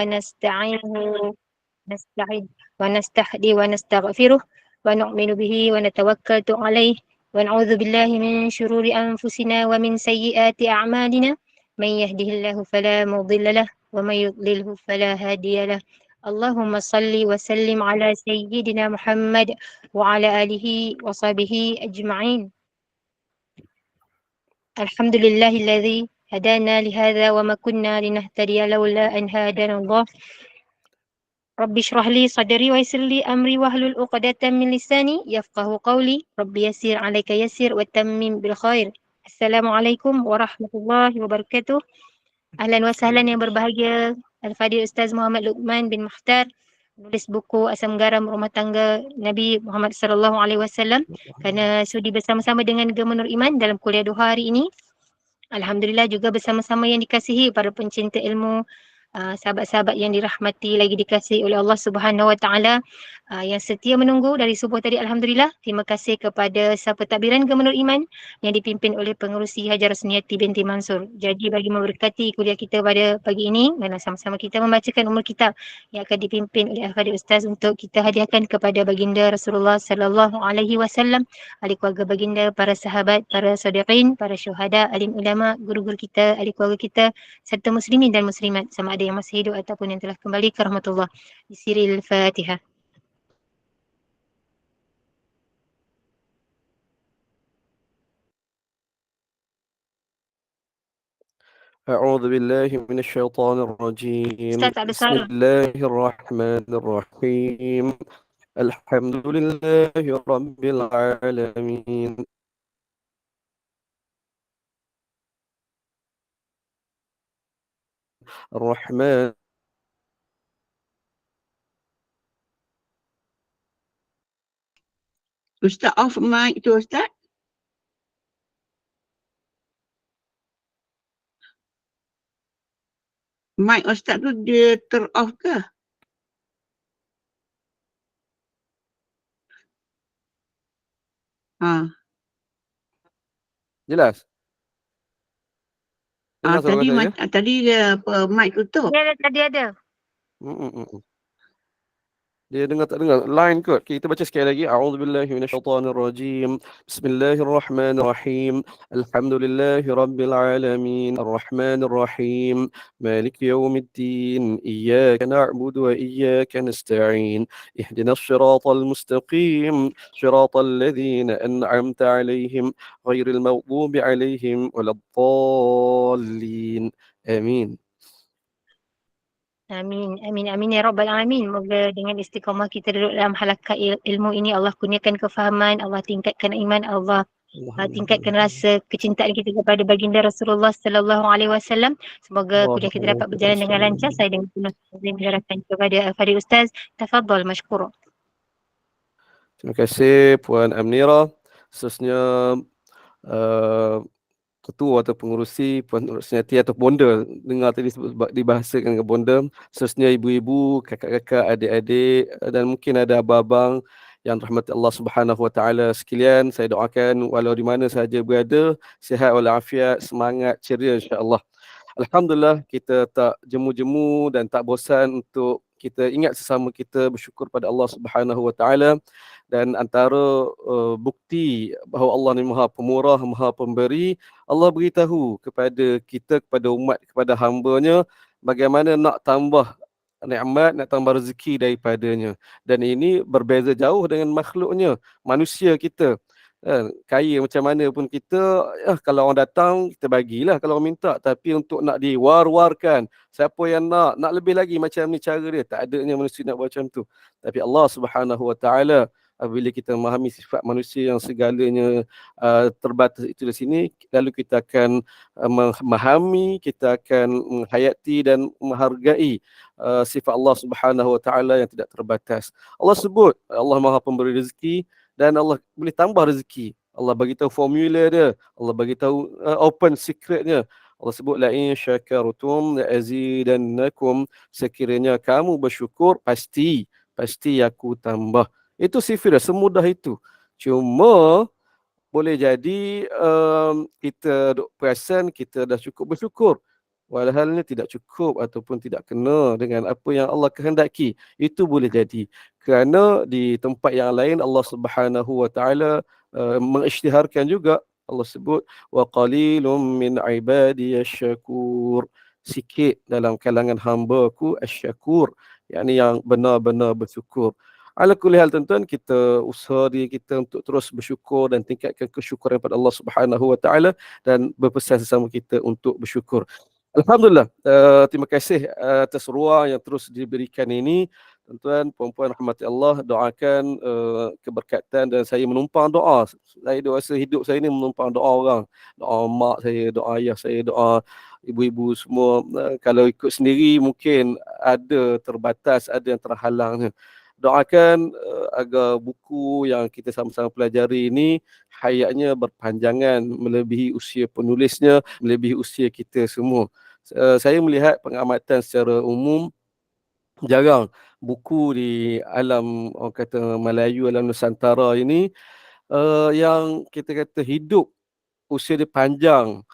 ونستعينه نستعد ونستهدي ونستغفره ونؤمن به ونتوكل عليه ونعوذ بالله من شرور أنفسنا ومن سيئات أعمالنا من يهده الله فلا مضل له ومن يضلله فلا هادي له اللهم صل وسلم على سيدنا محمد وعلى آله وصحبه أجمعين الحمد لله الذي هدانا لهذا وما كنا لنهتدي لولا أن هدانا الله رب اشرح لي صدري ويسر لي أمري واحلل عقدة من لساني يفقه قولي رب يسر عليك يسر وتمم بالخير السلام عليكم ورحمة الله وبركاته Ahlan wa sahlan yang berbahagia Al-Fadhil Ustaz Muhammad Luqman bin Mukhtar menulis buku Asam Garam Rumah Tangga Nabi Muhammad sallallahu alaihi wasallam kerana sudi bersama-sama dengan Gemenur Iman dalam kuliah 2 hari ini. Alhamdulillah juga bersama-sama yang dikasihi para pencinta ilmu, sahabat-sahabat yang dirahmati lagi dikasihi oleh Allah Subhanahu Wa Taala yang setia menunggu dari subuh tadi. Alhamdulillah. Terima kasih kepada siapa takbiran Gemenur Iman yang dipimpin oleh pengerusi Hajar Rosniati binti Mansur. Jadi bagi memberkati kuliah kita pada pagi ini, dan sama-sama kita membacakan umur kitab yang akan dipimpin oleh Al-Fadhil Ustaz untuk kita hadiahkan kepada baginda Rasulullah sallallahu alaihi wasallam, ahli keluarga baginda, para sahabat, para sadiqin, para syuhada, alim ulama, guru-guru kita, ahli keluarga kita, serta muslimin dan muslimat sama ada yang masih hidup ataupun yang telah kembali ke rahmatullah. Bisiril Fatihah. أعوذ بالله من الشيطان الرجيم Ustaz tak ada بسم suara. الله الرحمن الرحيم الحمد لله رب العالمين الرحمن Ustaz off mic tu Ustaz. Mic Ustaz tu dia ter-off ke? jelas? Dengar suara Tadi saya? tadi dia mic tutup. Ya, tadi ada. Dia dengar tak dengar? Line kot. Kita baca sekali lagi. A'udzubillahi minasyaitonirrajim. Bismillahirrahmanirrahim. Alhamdulillahi rabbil alamin. Arrahmanirrahim. Maliki yaumiddin. Iyyaka na'budu wa iyyaka nasta'in. Ihdinas siratal mustaqim. Siratal ladzina an'amta 'alaihim ghairil maghdubi 'alaihim waladdallin. Amin. Amin, amin, amin ya Rabbal Alamin. Moga dengan istiqamah kita duduk dalam halaqah ilmu ini, Allah kurniakan kefahaman, Allah tingkatkan iman, Allah tingkatkan rasa kecintaan kita kepada baginda Rasulullah sallallahu alaihi wasallam. Semoga kuliah kita dapat berjalan dengan lancar. Saya dengan penuh menyerahkan kepada Al-Fadhil Ustaz. Tafadhal mashkura. Terima kasih Puan Amnira. Khususnya ketua atau pengurusi Puan Rosniati atau bonda, dengar tadi dibahasakan dengan bonda, khususnya ibu-ibu, kakak-kakak, adik-adik dan mungkin ada abang-abang yang rahmati Allah Subhanahu Wa Taala sekalian. Saya doakan walau di mana sahaja berada, sihat walafiat, semangat, ceria insya-Allah. Alhamdulillah kita tak jemu-jemu dan tak bosan untuk kita ingat sesama kita, bersyukur pada Allah Subhanahu Wa Taala. Dan antara bukti bahawa Allah ni Maha Pemurah, Maha Pemberi, Allah beritahu kepada kita, kepada umat, kepada hamba-Nya bagaimana nak tambah nikmat, nak tambah rezeki daripadanya. Dan ini berbeza jauh dengan makhluknya, manusia kita. Kaya macam mana pun kita, kalau orang datang kita bagilah kalau orang minta, tapi untuk nak diwar-warkan, siapa yang nak lebih lagi macam ni cara dia, tak adanya manusia nak buat macam tu. Tapi Allah Subhanahu Wa Taala, bila kita memahami sifat manusia yang segalanya terbatas itu di sini, lalu kita akan memahami, kita akan menghayati dan menghargai sifat Allah Subhanahu Wa Taala yang tidak terbatas. Allah sebut Allah Maha Pemberi rezeki dan Allah boleh tambah rezeki. Allah bagi tahu formula dia, Allah bagi tahu open secretnya. Allah sebut la in syakartum la azidannakum, sekiranya kamu bersyukur pasti aku tambah. Itu sifat dia, semudah itu. Cuma boleh jadi kita duk perasan kita dah cukup bersyukur. walahalnya tidak cukup ataupun tidak kena dengan apa yang Allah kehendaki, itu boleh jadi. Kerana di tempat yang lain Allah Subhanahu wa taala mengisytiharkan juga. Allah sebut wa qalilum min ibadiyasy syakur. Sikit dalam kalangan hamba-Ku asy-syakur, yakni yang benar-benar bersyukur. Ala kulli hal tuan-tuan, kita usaha diri kita untuk terus bersyukur dan tingkatkan kesyukuran kepada Allah Subhanahu wa taala dan berpesan sesama kita untuk bersyukur. Alhamdulillah, terima kasih atas ruang yang terus diberikan ini. Tuan-tuan, puan-puan rahmati Allah, doakan keberkatan dan saya menumpang doa. Saya rasa hidup saya ni menumpang doa orang. Doa mak saya, doa ayah saya, doa ibu-ibu semua. Kalau ikut sendiri mungkin ada terbatas, ada yang terhalang. Doakan agar buku yang kita sama-sama pelajari ini hayatnya berpanjangan melebihi usia penulisnya, melebihi usia kita semua. Saya melihat pengamatan secara umum jarang buku di alam orang kata Melayu, alam Nusantara ini yang kita kata hidup usia dia panjang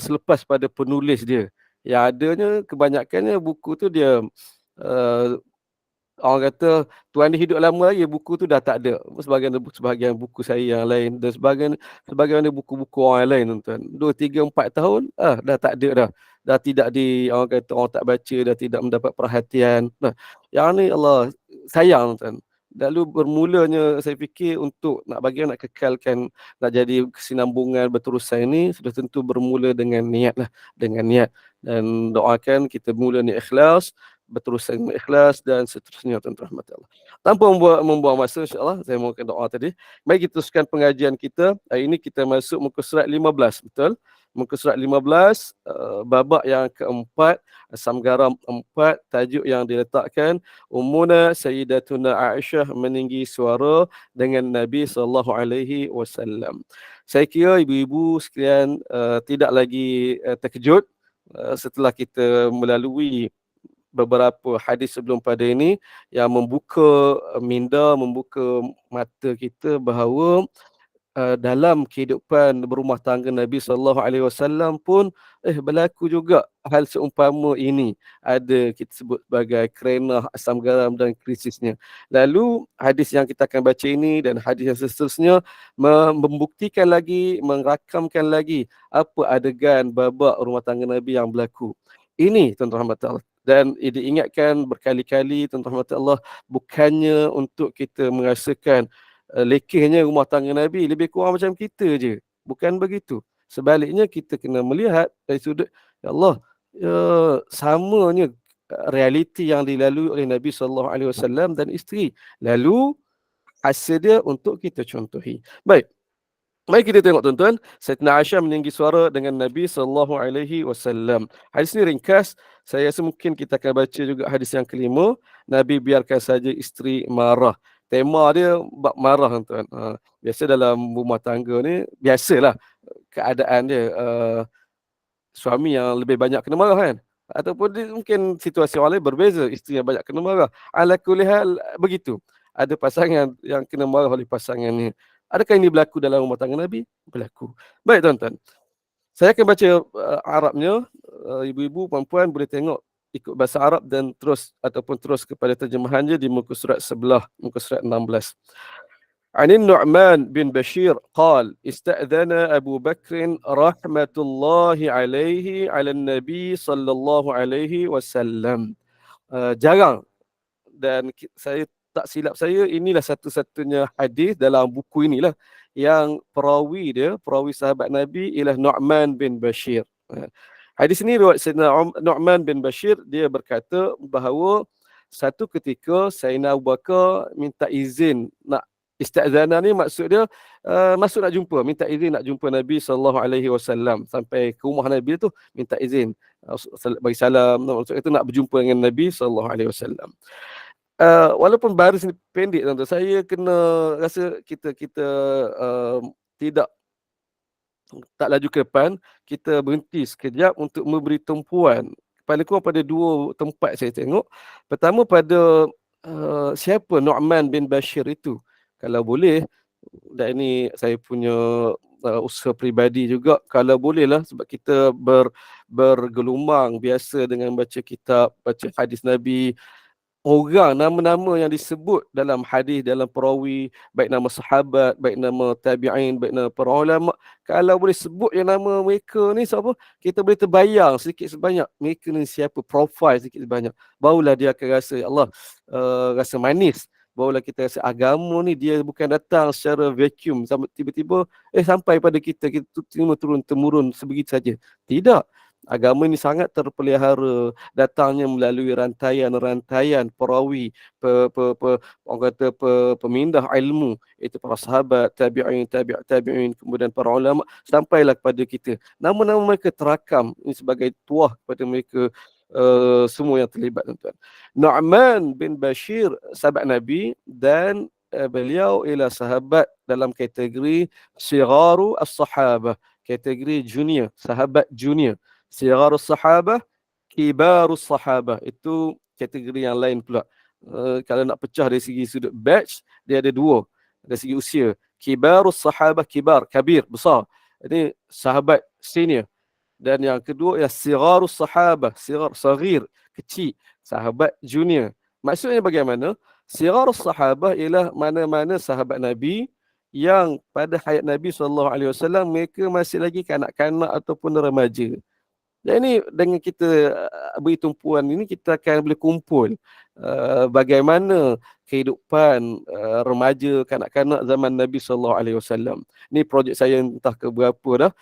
selepas pada penulis dia. Yang adanya kebanyakannya buku tu dia orang kata tuan ni hidup lama lagi, buku tu dah tak ada. Sebahagian buku saya yang lain dan sebahagian buku-buku orang lain tuan. 2, 3, 4 tahun dah tak ada dah. Dah tidak orang kata orang tak baca, dah tidak mendapat perhatian. Nah, yang ni Allah sayang tuan. Lalu bermulanya saya fikir untuk nak kekalkan, nak jadi kesinambungan berterusan ini sudah tentu bermula dengan niat lah, dengan niat. Dan doakan kita mula ni ikhlas, berterusan dengan ikhlas dan seterusnya tuan-tuan rahmat Allah. Tanpa membuang masa, insya-Allah saya mohonkan doa tadi. Mari kita teruskan pengajian kita. Hari ini kita masuk muka surat 15, betul? Muka surat 15, babak yang keempat, asam garam 4, tajuk yang diletakkan Ummuna Sayyidatuna Aisyah meninggi suara dengan Nabi SAW. Saya kira ibu-ibu sekalian tidak lagi terkejut setelah kita melalui beberapa hadis sebelum pada ini yang membuka minda, membuka mata kita bahawa dalam kehidupan berumah tangga Nabi SAW pun berlaku juga hal seumpama ini. Ada kita sebut sebagai kerenah, asam garam dan krisisnya. Lalu hadis yang kita akan baca ini dan hadis yang seterusnya membuktikan lagi, merakamkan lagi apa adegan babak rumah tangga Nabi yang berlaku. Ini tuan-tuan rahmat Allah. Dan diingatkan berkali-kali tuan-tuan rahmat Allah, bukannya untuk kita merasakan lekehnya rumah tangga Nabi lebih kurang macam kita je. Bukan begitu. Sebaliknya kita kena melihat dari sudut ya Allah, samanya realiti yang dilalui oleh Nabi SAW dan isteri. Lalu hasil dia untuk kita contohi. Baik. Mari kita tengok tuan-tuan, Sayyidina Aisyah meninggi suara dengan Nabi SAW. Hadis ini ringkas, saya rasa mungkin kita akan baca juga hadis yang kelima. Nabi biarkan saja isteri marah. Tema dia bab marah tuan-tuan. Biasa dalam rumah tangga ni, biasalah keadaan dia. Suami yang lebih banyak kena marah kan. Ataupun mungkin situasi orang lain berbeza, isteri yang banyak kena marah. Ala kulli hal begitu. Ada pasangan yang kena marah oleh pasangannya. Adakah ini berlaku dalam rumah tangga Nabi? Berlaku. Baik tuan-tuan. Saya akan baca Arabnya. Ibu-ibu, puan-puan boleh tengok ikut bahasa Arab dan terus kepada terjemahannya di muka surat sebelah, muka surat 16. عن النعمان بن بشير قال استأذن أبو بكر رحمة الله عليه على النبي صلى الله عليه وسلم. Jarang dan saya tak silap saya inilah satu-satunya hadis dalam buku inilah yang perawi sahabat Nabi ialah Nu'man bin Bashir. Hadis ini riwayat Sayyidina Nu'man bin Bashir, dia berkata bahawa satu ketika Sayyidina Abu Bakar minta izin nak istazana ni maksud dia masuk nak jumpa, minta izin nak jumpa Nabi SAW, sampai ke rumah Nabi tu minta izin bagi salam, maksud itu nak berjumpa dengan Nabi SAW. Walaupun baris ni pendek tuan-tuan, saya kena rasa kita tak laju ke depan, kita berhenti sekejap untuk memberi tumpuan paling kurang pada dua tempat saya tengok. Pertama pada siapa Nu'man bin Bashir itu. Kalau boleh, dan ini saya punya usaha peribadi juga, kalau bolehlah, sebab kita bergelumang biasa dengan baca kitab, baca hadis Nabi, orang nama-nama yang disebut dalam hadis, dalam perawi, baik nama sahabat, baik nama tabi'in, baik nama para ulama, kalau boleh sebut yang nama mereka ni siapa, kita boleh terbayang sedikit sebanyak mereka ni siapa, profil sedikit sebanyak, barulah dia akan rasa Allah rasa manis, barulah kita rasa agama ni dia bukan datang secara vacuum, tiba-tiba sampai pada kita terima turun temurun sebegitu saja. Tidak. Agama ini sangat terpelihara, datangnya melalui rantaian-rantaian perawi, orang kata pemindah ilmu, itu para sahabat, tabi'in, tabi'in, kemudian para ulama, sampailah kepada kita. Nama-nama mereka terakam ini sebagai tuah kepada mereka semua yang terlibat, tuan-tuan. Nu'man bin Bashir, sahabat Nabi, dan beliau ialah sahabat dalam kategori Sigharu as-Sahabah, kategori junior, sahabat junior. Sigharus sahabah, kibarus sahabah. Itu kategori yang lain pula. Kalau nak pecah dari segi sudut batch, dia ada dua. Dari segi usia. Kibarus sahabah, kibar, kabir, besar. Ini sahabat senior. Dan yang kedua ialah sigharus sahabah, sigar, saghir, kecil. Sahabat junior. Maksudnya bagaimana? Sigharus sahabah ialah mana-mana sahabat Nabi yang pada hayat Nabi SAW mereka masih lagi kanak-kanak ataupun remaja. Dan ini dengan kita beri tumpuan ini, kita akan boleh kumpul bagaimana kehidupan remaja, kanak-kanak zaman Nabi SAW. Ini projek saya entah ke berapa dah.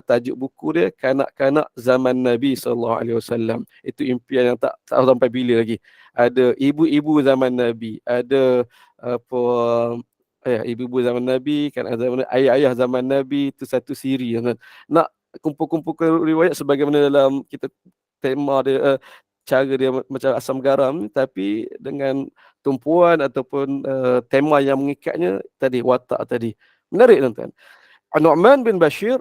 Tajuk buku dia Kanak-kanak Zaman Nabi SAW. Itu impian yang tak tahu sampai bila lagi. Ada ibu-ibu zaman Nabi, ada apa, ibu-ibu zaman Nabi, kanak-kanak zaman Nabi, ayah-ayah zaman Nabi, itu satu siri. Nak kumpul-kumpulkan riwayat sebagaimana dalam kita tema dia, cara dia macam asam garam ni, tapi dengan tumpuan ataupun tema yang mengikatnya tadi, watak tadi. Menarik, tuan-tuan. Nu'man bin Bashir,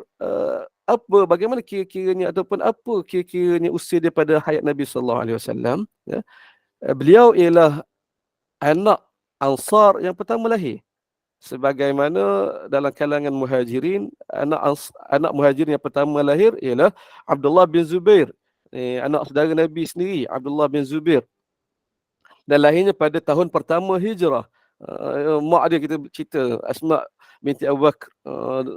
bagaimana kira-kiranya ataupun apa kira-kiranya usia dia pada hayat Nabi SAW, ya? Beliau ialah anak Ansar yang pertama lahir. Sebagaimana dalam kalangan muhajirin, anak muhajirin yang pertama lahir ialah Abdullah bin Zubair, anak saudara Nabi sendiri, Abdullah bin Zubair, dan lahirnya pada tahun pertama hijrah. Mak dia, kita cerita, Asma binti Abu Bakar,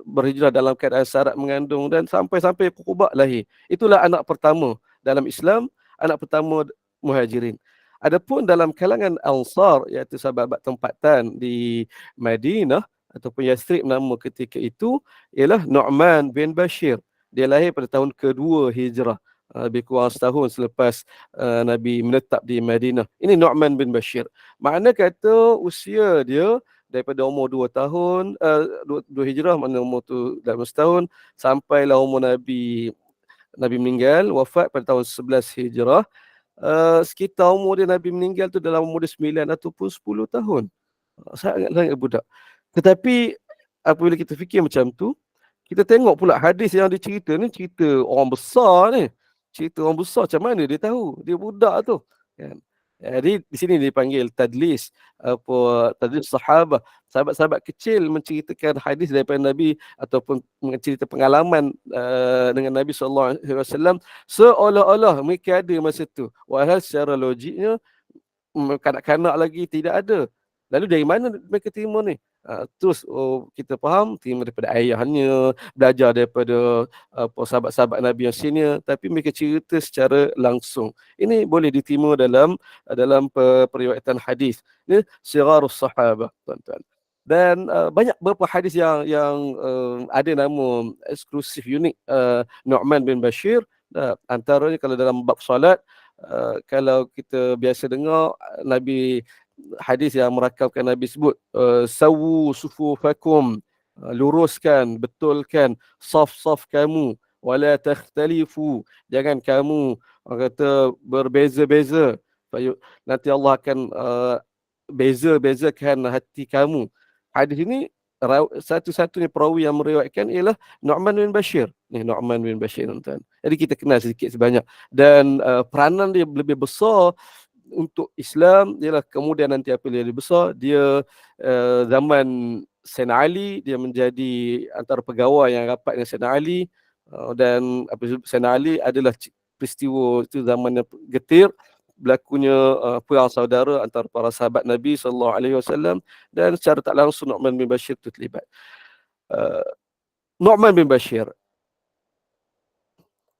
berhijrah dalam keadaan syarat mengandung, dan sampai Quba lahir. Itulah anak pertama dalam Islam, anak pertama muhajirin. Adapun dalam kalangan Ansar, iaitu sahabat tempatan di Madinah ataupun Yathrib nama ketika itu, ialah Nu'man bin Bashir. Dia lahir pada tahun kedua hijrah, lebih kurang setahun selepas Nabi menetap di Madinah. Ini Nu'man bin Bashir. Makna kata usia dia daripada umur 2 tahun, 2 hijrah, mana umur tu dalam setahun, sampailah umur Nabi meninggal, wafat pada tahun 11 hijrah. Sekitar umur dia Nabi meninggal tu dalam umur dia 9 ataupun 10 tahun. Sangat budak. Tetapi apabila kita fikir macam tu, kita tengok pula hadis yang dicerita ni, cerita orang besar ni. Cerita orang besar, macam mana dia tahu? Dia budak tu. Kan? Jadi di sini dipanggil tadlis, tadlis sahabah. Sahabat-sahabat kecil menceritakan hadis daripada Nabi ataupun mencerita pengalaman dengan Nabi SAW, seolah-olah mereka ada masa tu. Wahal secara logiknya kanak-kanak lagi tidak ada. Lalu dari mana mereka terima ni? Terus kita faham, terima daripada ayahnya, belajar daripada sahabat-sahabat Nabi yang senior, tapi mereka cerita secara langsung. Ini boleh diterima dalam periwayatan hadis. Ini Sigharus Sahabah, tuan-tuan. Dan banyak beberapa hadis yang ada nama eksklusif, unik, Nu'man bin Bashir. Antaranya kalau dalam bab solat, kalau kita biasa dengar Nabi, hadis yang merakamkan Nabi sebut, sawu sufufakum, luruskan, betulkan saf-saf kamu, wala takhtalifu, jangan kamu kata berbeza-beza, nanti Allah akan beza-bezakan hati kamu. Hadis ini satu-satunya perawi yang meriwayatkan ialah Nu'man bin Bashir. Nu'man bin Bashir, tuan. Jadi kita kenal sedikit sebanyak, dan peranan dia lebih besar untuk Islam ialah kemudian nanti apabila dia besar, dia zaman Sayyidina Ali, dia menjadi antara pegawai yang rapat dengan Sayyidina Ali, dan Sayyidina Ali adalah peristiwa itu zaman yang getir, berlakunya perang saudara antara para sahabat Nabi SAW, dan secara tak langsung Nu'man bin Bashir itu terlibat. Nu'man bin Bashir,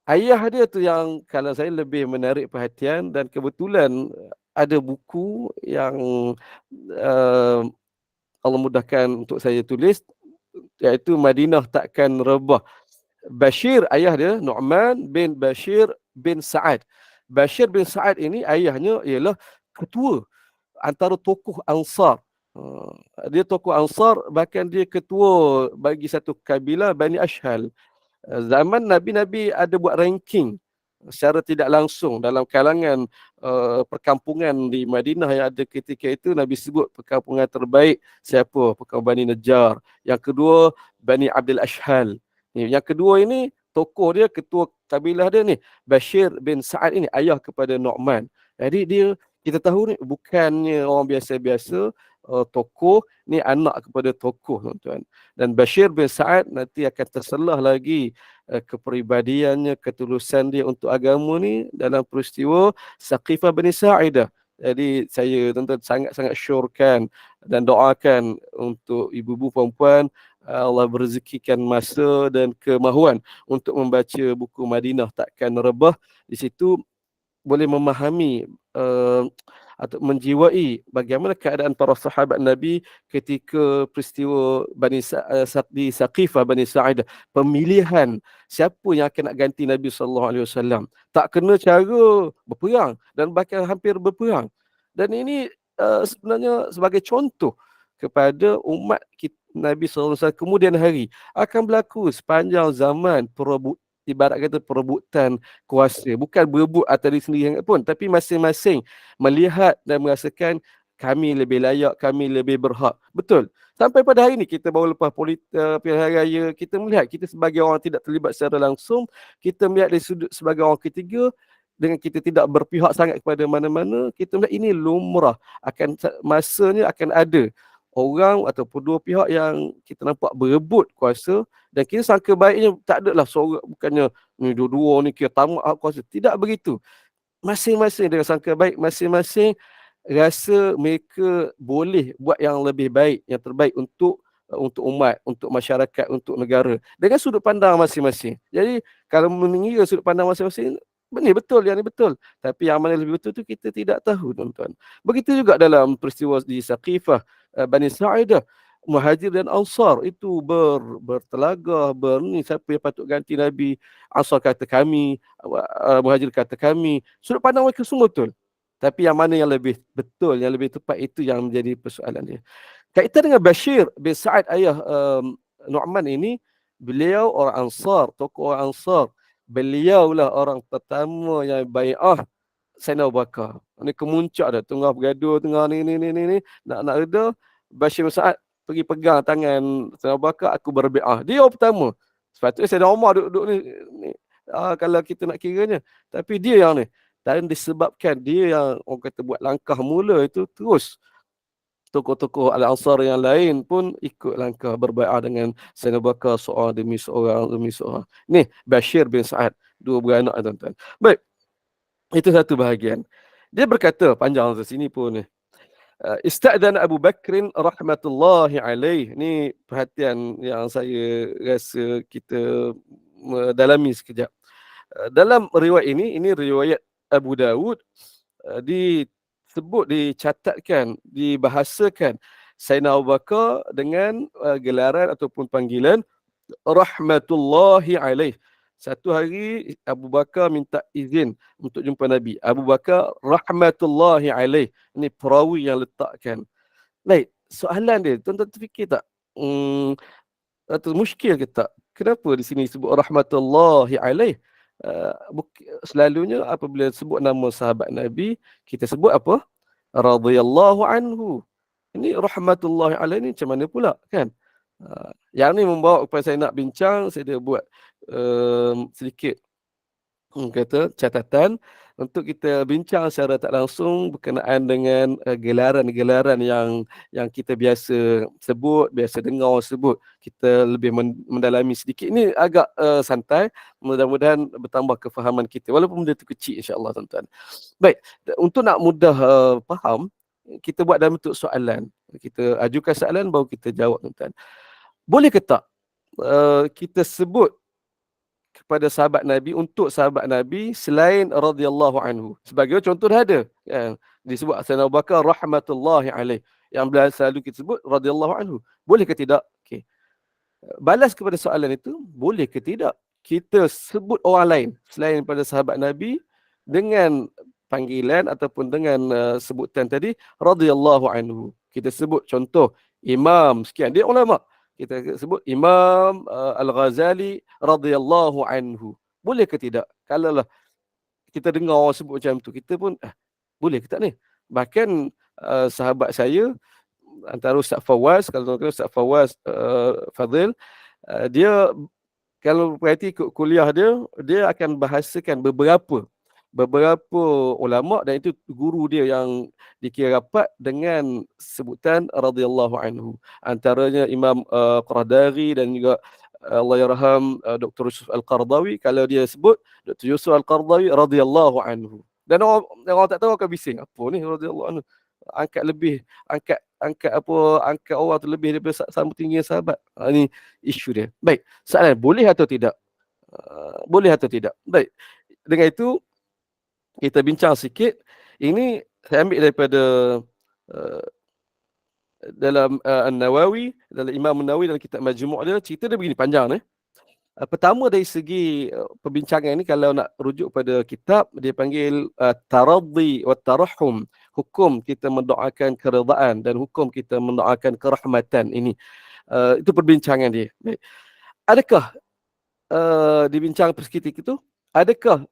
ayah dia tu yang kalau saya lebih menarik perhatian, dan kebetulan ada buku yang Allah mudahkan untuk saya tulis, iaitu Madinah Takkan Rebah. Bashir, ayah dia Nu'man bin Bashir bin Sa'ad. Bashir bin Sa'ad ini ayahnya ialah ketua antara tokoh Ansar. Dia tokoh Ansar, bahkan dia ketua bagi satu kabilah Bani Ashhal. Zaman Nabi ada buat ranking secara tidak langsung dalam kalangan perkampungan di Madinah yang ada ketika itu. Nabi sebut perkampungan terbaik siapa? Perkampungan Bani Najjar. Yang kedua Bani Abdul Ashhal. Yang kedua ini tokoh dia, ketua kabilah dia ni, Bashir bin Sa'ad ini, ayah kepada Nu'man. Jadi dia, kita tahu ni bukannya orang biasa-biasa, tokoh ni anak kepada tokoh, tuan-tuan. Dan Bashir bin Sa'ad nanti akan terselah lagi kepribadiannya, ketulusan dia untuk agama ni dalam peristiwa Saqifah Bani Sa'idah. Jadi saya tuan-tuan sangat-sangat syorkan dan doakan untuk ibu-ibu perempuan, Allah berrezekikan masa dan kemahuan untuk membaca buku Madinah Takkan Rebah. Di situ boleh memahami atau menjiwai bagaimana keadaan para sahabat Nabi ketika peristiwa di Saqifah Bani Sa'idah, pemilihan siapa yang akan nak ganti Nabi SAW. Tak kena cara berperang dan bahkan hampir berperang. Dan ini sebenarnya sebagai contoh kepada umat Nabi SAW kemudian hari akan berlaku sepanjang zaman ibarat kata perebutan kuasa. Bukan berebut atas diri sendiri pun, tapi masing-masing melihat dan merasakan kami lebih layak, kami lebih berhak. Betul. Sampai pada hari ini kita baru lepas pilihan raya, kita melihat kita sebagai orang tidak terlibat secara langsung, kita melihat dari sudut sebagai orang ketiga, dengan kita tidak berpihak sangat kepada mana-mana, kita melihat ini lumrah. Masanya akan ada orang ataupun dua pihak yang kita nampak berebut kuasa, dan kita sangka baiknya tak adalah seorang, bukannya ni dua-dua ni kira tamak kuasa. Tidak begitu. Masing-masing dengan sangka baik, masing-masing rasa mereka boleh buat yang lebih baik, yang terbaik untuk umat, untuk masyarakat, untuk negara, dengan sudut pandang masing-masing. Jadi kalau mengira sudut pandang masing-masing, ini betul, yang ini betul, tapi yang mana lebih betul tu kita tidak tahu, tuan-tuan. Begitu juga dalam peristiwa di Saqifah Bani Sa'idah, Muhajir dan Ansar itu bertelagah, siapa yang patut ganti Nabi. Ansar kata kami, Muhajir kata kami. Sudut pandang mereka semua betul, tapi yang mana yang lebih betul, yang lebih tepat, itu yang menjadi persoalan dia. Kaitan dengan Bashir bin Sa'ad, ayah Nu'man ini, beliau orang Ansar, tokoh orang Ansar. Beliaulah orang pertama yang bai'ah Sayyidina Abu Bakar. Ini kemuncak dah, tengah bergaduh, tengah ni nak reda, Bashir bin Sa'ad pergi pegang tangan Sayyidina Abu Bakar, aku berbai'ah. Dia orang pertama. Sepatutnya Sayyidina Umar duduk ni kalau kita nak kiranya, tapi dia yang ni. Dan disebabkan dia yang orang kata buat langkah mula itu, terus tokoh-tokoh Al-Ansar yang lain pun ikut langkah berbai'ah dengan Sayyidina Abu Bakar, seorang demi seorang. Ni Bashir bin Sa'ad, dua beranak, tuan-tuan. Baik, itu satu bahagian. Dia berkata, panjang di sini pun ni. Ista'dana Abu Bakrin rahmatullahi alaih. Ni perhatian yang saya rasa kita dalami sekejap. Dalam riwayat ini riwayat Abu Dawud, dicatatkan, dibahasakan Sayyidina Abu Bakar dengan gelaran ataupun panggilan rahmatullahi alaih. Satu hari Abu Bakar minta izin untuk jumpa Nabi. Abu Bakar rahmatullahi alaih. Ini perawi yang letakkan. Baik, soalan dia, tuan-tuan terfikir tak? Atau muskil ke tak? Kenapa di sini sebut rahmatullahi alaih? Selalunya apabila sebut nama sahabat Nabi, kita sebut apa? Radhiyallahu anhu. Ini rahmatullahi alaih ni macam mana pula, kan? Yang ni membawa kepada saya nak bincang. Saya dah buat sedikit kata catatan untuk kita bincang secara tak langsung berkenaan dengan gelaran-gelaran yang kita biasa sebut, biasa dengar orang sebut. Kita lebih mendalami sedikit. Ini agak santai, mudah-mudahan bertambah kefahaman kita walaupun benda tu kecil, insya-Allah tuan-tuan. Baik, untuk nak mudah faham, kita buat dalam bentuk soalan. Kita ajukan soalan baru kita jawab, tuan-tuan. Boleh ke tak kita sebut kepada sahabat Nabi, untuk sahabat Nabi selain radhiyallahu anhu? Sebagai contoh dah ada, kan? Disebut Sayyidina Abu Bakar rahmatullahi alaih, yang selalu kita sebut radhiyallahu anhu. Boleh ke tidak? Okey. Balas kepada soalan itu, boleh ke tidak kita sebut orang lain selain pada sahabat Nabi dengan panggilan ataupun dengan sebutan tadi radhiyallahu anhu. Kita sebut contoh imam sekian, dia ulama, kita sebut Imam Al-Ghazali radhiyallahu anhu. Boleh ke tidak? Kalau lah kita dengar orang sebut macam tu, kita pun boleh ke tak ni? Bahkan sahabat saya, antara Ustaz Fawaz, kalau tuan-tuan Ustaz Fawaz Fadil, dia kalau perhati kuliah dia akan bahasakan beberapa ulama, dan itu guru dia yang dikira rapat dengan sebutan radhiyallahu anhu. Antaranya Imam Qardari dan juga Allahyarham Dr. Yusuf Al-Qardawi. Kalau dia sebut Dr. Yusuf Al-Qardawi radhiyallahu anhu, dan orang tak tahu akan bising, apa ni radhiyallahu anhu, angkat orang tu lebih daripada sama tinggi sahabat. Ini isu dia. Baik, soalan boleh atau tidak? Boleh atau tidak? Baik, dengan itu kita bincang sikit. Ini saya ambil daripada dalam An-Nawawi, dalam Imam An-Nawawi dalam kitab Majmu' dia, cerita dia begini panjang ni. Pertama dari segi perbincangan ini, kalau nak rujuk pada kitab, dia panggil taraddi wa tarahum, hukum kita mendoakan keredaan dan hukum kita mendoakan kerahmatan. Ini itu perbincangan dia. Baik. Adakah dibincang persekitik itu, adakah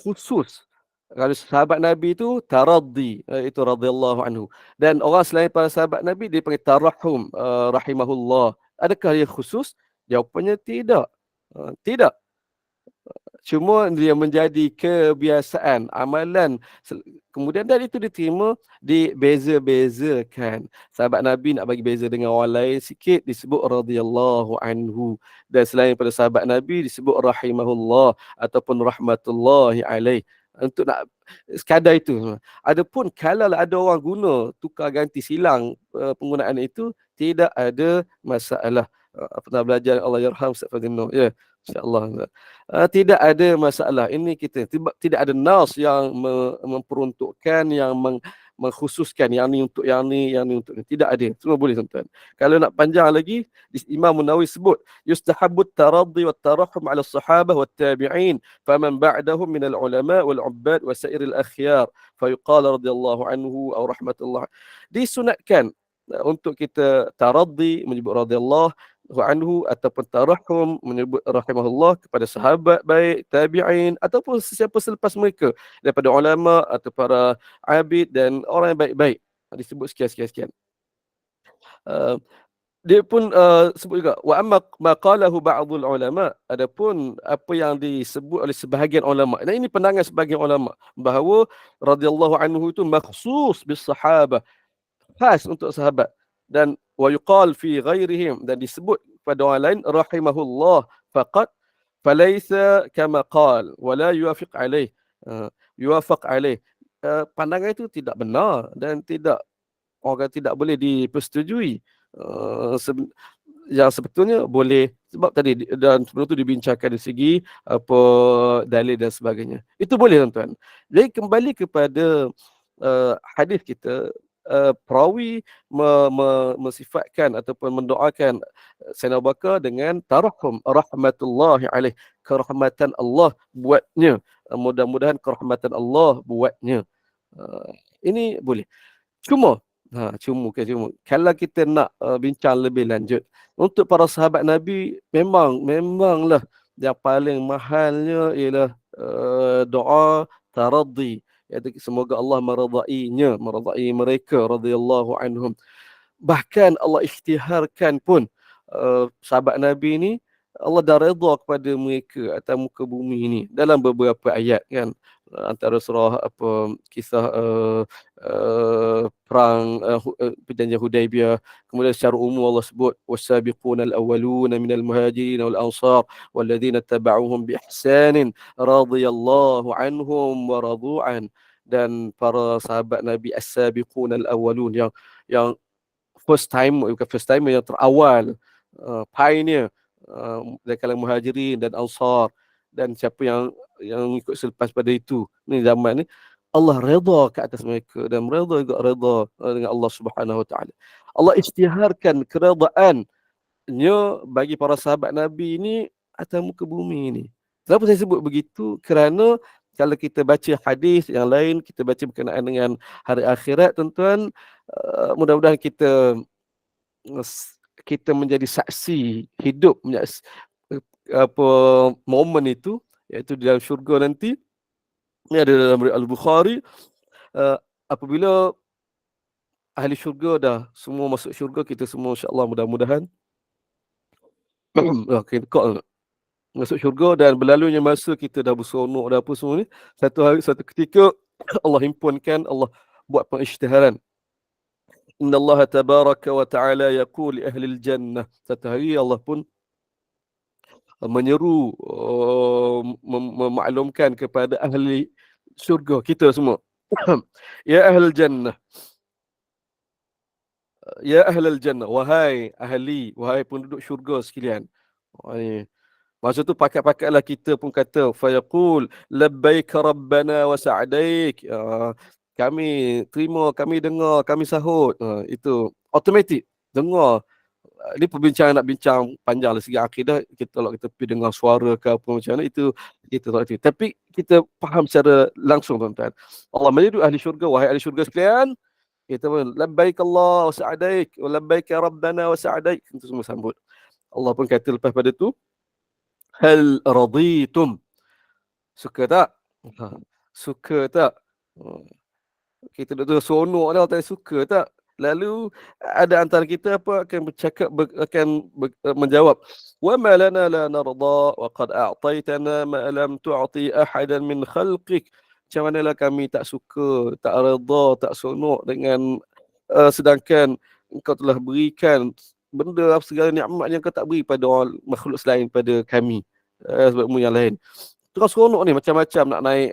khusus kalau sahabat Nabi itu taraddi, itu radhiyallahu anhu, dan orang selain para sahabat Nabi dia panggil tarahum, rahimahullah, adakah dia khusus? Jawapannya tidak. Tidak. Cuma dia menjadi kebiasaan, amalan. Kemudian dari itu diterima, dibeza-bezakan. Sahabat Nabi nak bagi beza dengan orang lain sikit, disebut radhiyallahu anhu. Dan selain pada sahabat Nabi disebut rahimahullah ataupun rahmatullahi alaih. Untuk nak sekadar itu. Adapun kalau ada orang guna tukar ganti silang penggunaan itu, tidak ada masalah. Pernah belajar Allahyarham Ustaz Fadil Nur, ya, insya-Allah. Tidak ada masalah. Ini kita tidak ada nas yang memperuntukkan, yang mengkhususkan yang ni untuk yang ni untuk ni. Tidak ada. Semua boleh, tuan-tuan. Kalau nak panjang lagi, Imam An-Nawawi sebut yustahabbut taraddi wat tarahum 'ala as-sahabah wat tabi'in faman ba'dahum min al-ulama wal 'ubbad wa sa'iril akhyar fa yuqala radhiyallahu anhu aw rahmatullah. Disunatkan untuk kita taraddi menyebut radhiyallahu anhu ataupun tarahum menyebut rahimahullah kepada sahabat baik, tabi'in ataupun sesiapa selepas mereka daripada ulama atau para abid dan orang yang baik-baik. Disebut sekian. Dia pun sebut juga wa amma ma qalahu ba'dul ulama, adapun apa yang disebut oleh sebahagian ulama. Dan ini pandangan sebahagian ulama bahawa radhiyallahu anhu itu makhsus bis sahabah, khas untuk sahabat, dan wa yuqal fi ghairihim, dan disebut pada orang lain rahimahullah faqat falaysa kama qal wa la yuwafiq alaih, yuwafaq alaih. Pandangan itu tidak benar dan orang tidak boleh dipersetujui. Yang sebetulnya boleh, sebab tadi dan sebelum tu dibincangkan dari segi apa dalil dan sebagainya. Itu boleh, tuan-tuan. Jadi kembali kepada hadis kita, perawi mensifatkan ataupun mendoakan Sayyidina Abu Bakar dengan tarahum rahmatullahi alaih, kerahmatan Allah buatnya. Mudah-mudahan kerahmatan Allah buatnya. Ini boleh. Cuma kalau kita nak bincang lebih lanjut, untuk para sahabat Nabi memanglah yang paling mahalnya ialah doa taraddi, iaitu semoga Allah meradai mereka radhiyallahu anhum. Bahkan Allah ikhtiharkan pun sahabat Nabi ini Allah dah redha kepada mereka atas muka bumi ini dalam beberapa ayat kan. Antara surah apa kisah perang perjanjian Hudaibiyah. Kemudian secara umum Allah sebut wasabiqunal awwaluna minal muhajirin wal ansar walladzina tabauhum bi ihsanin radhiyallahu anhum wa radu'an. Dan para sahabat Nabi as-sabiqunal awwalun yang first time, bukan first time, yang terawal, pioneer dari kalangan muhajirin dan ansar, dan siapa yang ikut selepas pada itu ni zaman ni, Allah redha ke atas mereka dan redha juga redha dengan Allah Subhanahu Wa Taala. Allah isytiharkan keredaannya bagi para sahabat Nabi ini atas muka bumi ini. Kenapa saya sebut begitu? Kerana kalau kita baca hadis yang lain, kita baca berkenaan dengan hari akhirat, tuan-tuan, mudah-mudahan kita menjadi saksi hidup apa momen itu, iaitu di dalam syurga nanti. Ini ada dalam Al-Bukhari, apabila ahli syurga dah semua masuk syurga, kita semua insya-Allah mudah-mudahan masuk syurga, dan berlalunya masa kita dah berseronok dah apa semua ni, satu hari satu ketika Allah himpunkan, Allah buat pengisytiharan. Inna Allah tabaraka wa ta'ala yaqul li ahli al-jannah. Satu hari Allah pun menyeru, memaklumkan kepada ahli syurga kita semua. Ya ahli jannah, ya ahli jannah, wahai penduduk syurga sekalian. Masa tu pakat-pakatlah kita pun kata, fayaqul labbaik rabbana wa sa'daik. Kami terima, kami dengar, kami sahut. Itu automatik dengar. Ini perbincangan nak bincang panjang lah segi akidah. Kalau kita pergi dengar suara ke apa macam mana, itu kita tak reti. Tapi kita faham secara langsung, tuan-tuan. Allah menyeru ahli syurga, wahai ahli syurga sekalian, kita pun labbaik Allah wa sa'daik wa labbaik ya rabbana wa sa'daik. Kita semua sambut. Allah pun kata lepas pada tu, hal raditum, suka tak? Suka tak? Kita duduk seronok dah, tak suka tak? Lalu ada antara kita apa akan bercakap, menjawab, wa ma lana la narda wa qad a'taitana ma lam tu'ti ahadan min khalqik. Macam manalah kami tak suka, tak redha, tak seronok dengan sedangkan engkau telah berikan benda segala nikmat yang kau tak beri pada orang makhluk selain pada kami, sebabmu yang lain. Terus seronok ni macam-macam, nak naik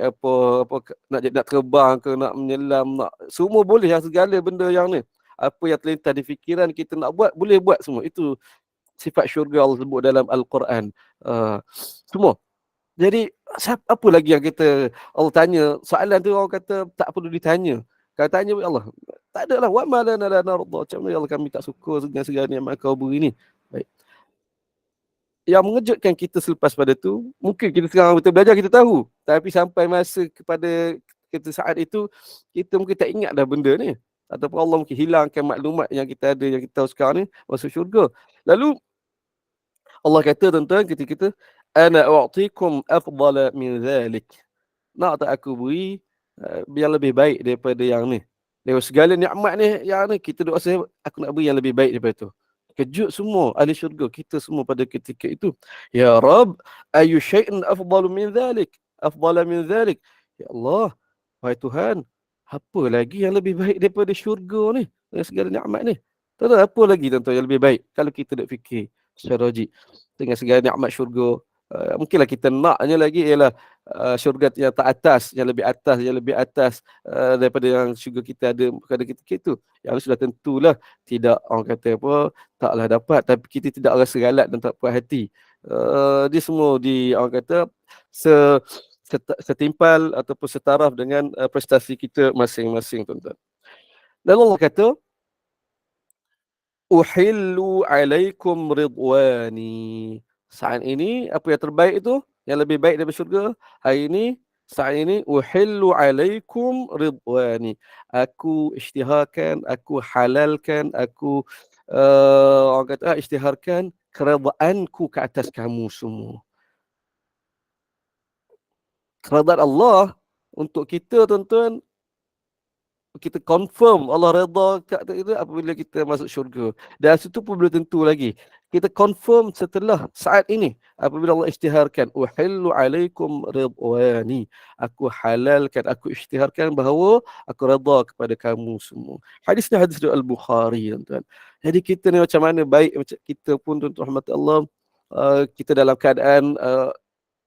nak terbang ke, nak menyelam, nak semua boleh, yang segala benda yang ni, apa yang terlintas di fikiran kita nak buat, boleh buat semua. Itu sifat syurga Allah sebut dalam Al-Quran. Semua. Jadi apa lagi yang kita, Allah tanya soalan tu, orang kata tak perlu ditanya. Kalau tanya Allah, tak ada lah. Wa ma lana la narda. Macam mana Allah, kami tak suka dengan segala nikmat kau beri ni. Baik. Yang mengejutkan kita selepas pada tu, mungkin kita sekarang kita belajar, kita tahu, tapi sampai masa kepada kita saat itu, kita mungkin tak ingat dah benda ni, ataupun Allah mungkin hilangkan maklumat yang kita ada, yang kita tahu sekarang ni, masuk syurga. Lalu Allah kata, tuan-tuan, kita ana u'tikum afdala min zalik. Nak tak aku beri yang lebih baik daripada yang ni. Daripada segala nikmat ni, yang ni kita duk rasa aku nak beri yang lebih baik daripada tu. Kejut semua ahli syurga, kita semua pada ketika itu. Ya Rabb, ayu syai'in afdalu min dhalik? Afdala min dhalik? Ya Allah, wahai Tuhan, apa lagi yang lebih baik daripada syurga ni? Dengan segala nikmat ni. Tak ada apa lagi, tuan-tuan, yang lebih baik kalau kita nak fikir secara logik. Dengan segala nikmat syurga, mungkinlah kita naknya lagi ialah syurga yang tak atas, yang lebih atas daripada yang syurga kita ada pada ketika itu. Yang sudah tentulah tidak, orang kata apa, taklah dapat, tapi kita tidak rasa galat dan tak puas hati. Dia semua orang kata setimpal ataupun setaraf dengan prestasi kita masing-masing, tuan-tuan. Dan Allah kata, uhillu alaikum ridwani. Saat ini apa yang terbaik itu, yang lebih baik daripada syurga, hari ini, saat ini, uhillu alaikum ridwani. Aku isytiharkan, aku halalkan, aku orang kata isytiharkan keredaanku ke atas kamu semua. Keredaan Allah untuk kita, tuan-tuan, kita confirm Allah redha kat itu apabila kita masuk syurga. Dan situ pun belum tentu lagi. Kita confirm setelah saat ini apabila Allah isytiharkan uhillu alaikum ridwani. Aku halalkan, aku isytiharkan bahawa aku redha kepada kamu semua. Hadis ni hadis dari Al-Bukhari, tuan-tuan. Jadi kita ni macam mana baik macam kita pun tuan-tuan rahmat Allah, kita dalam keadaan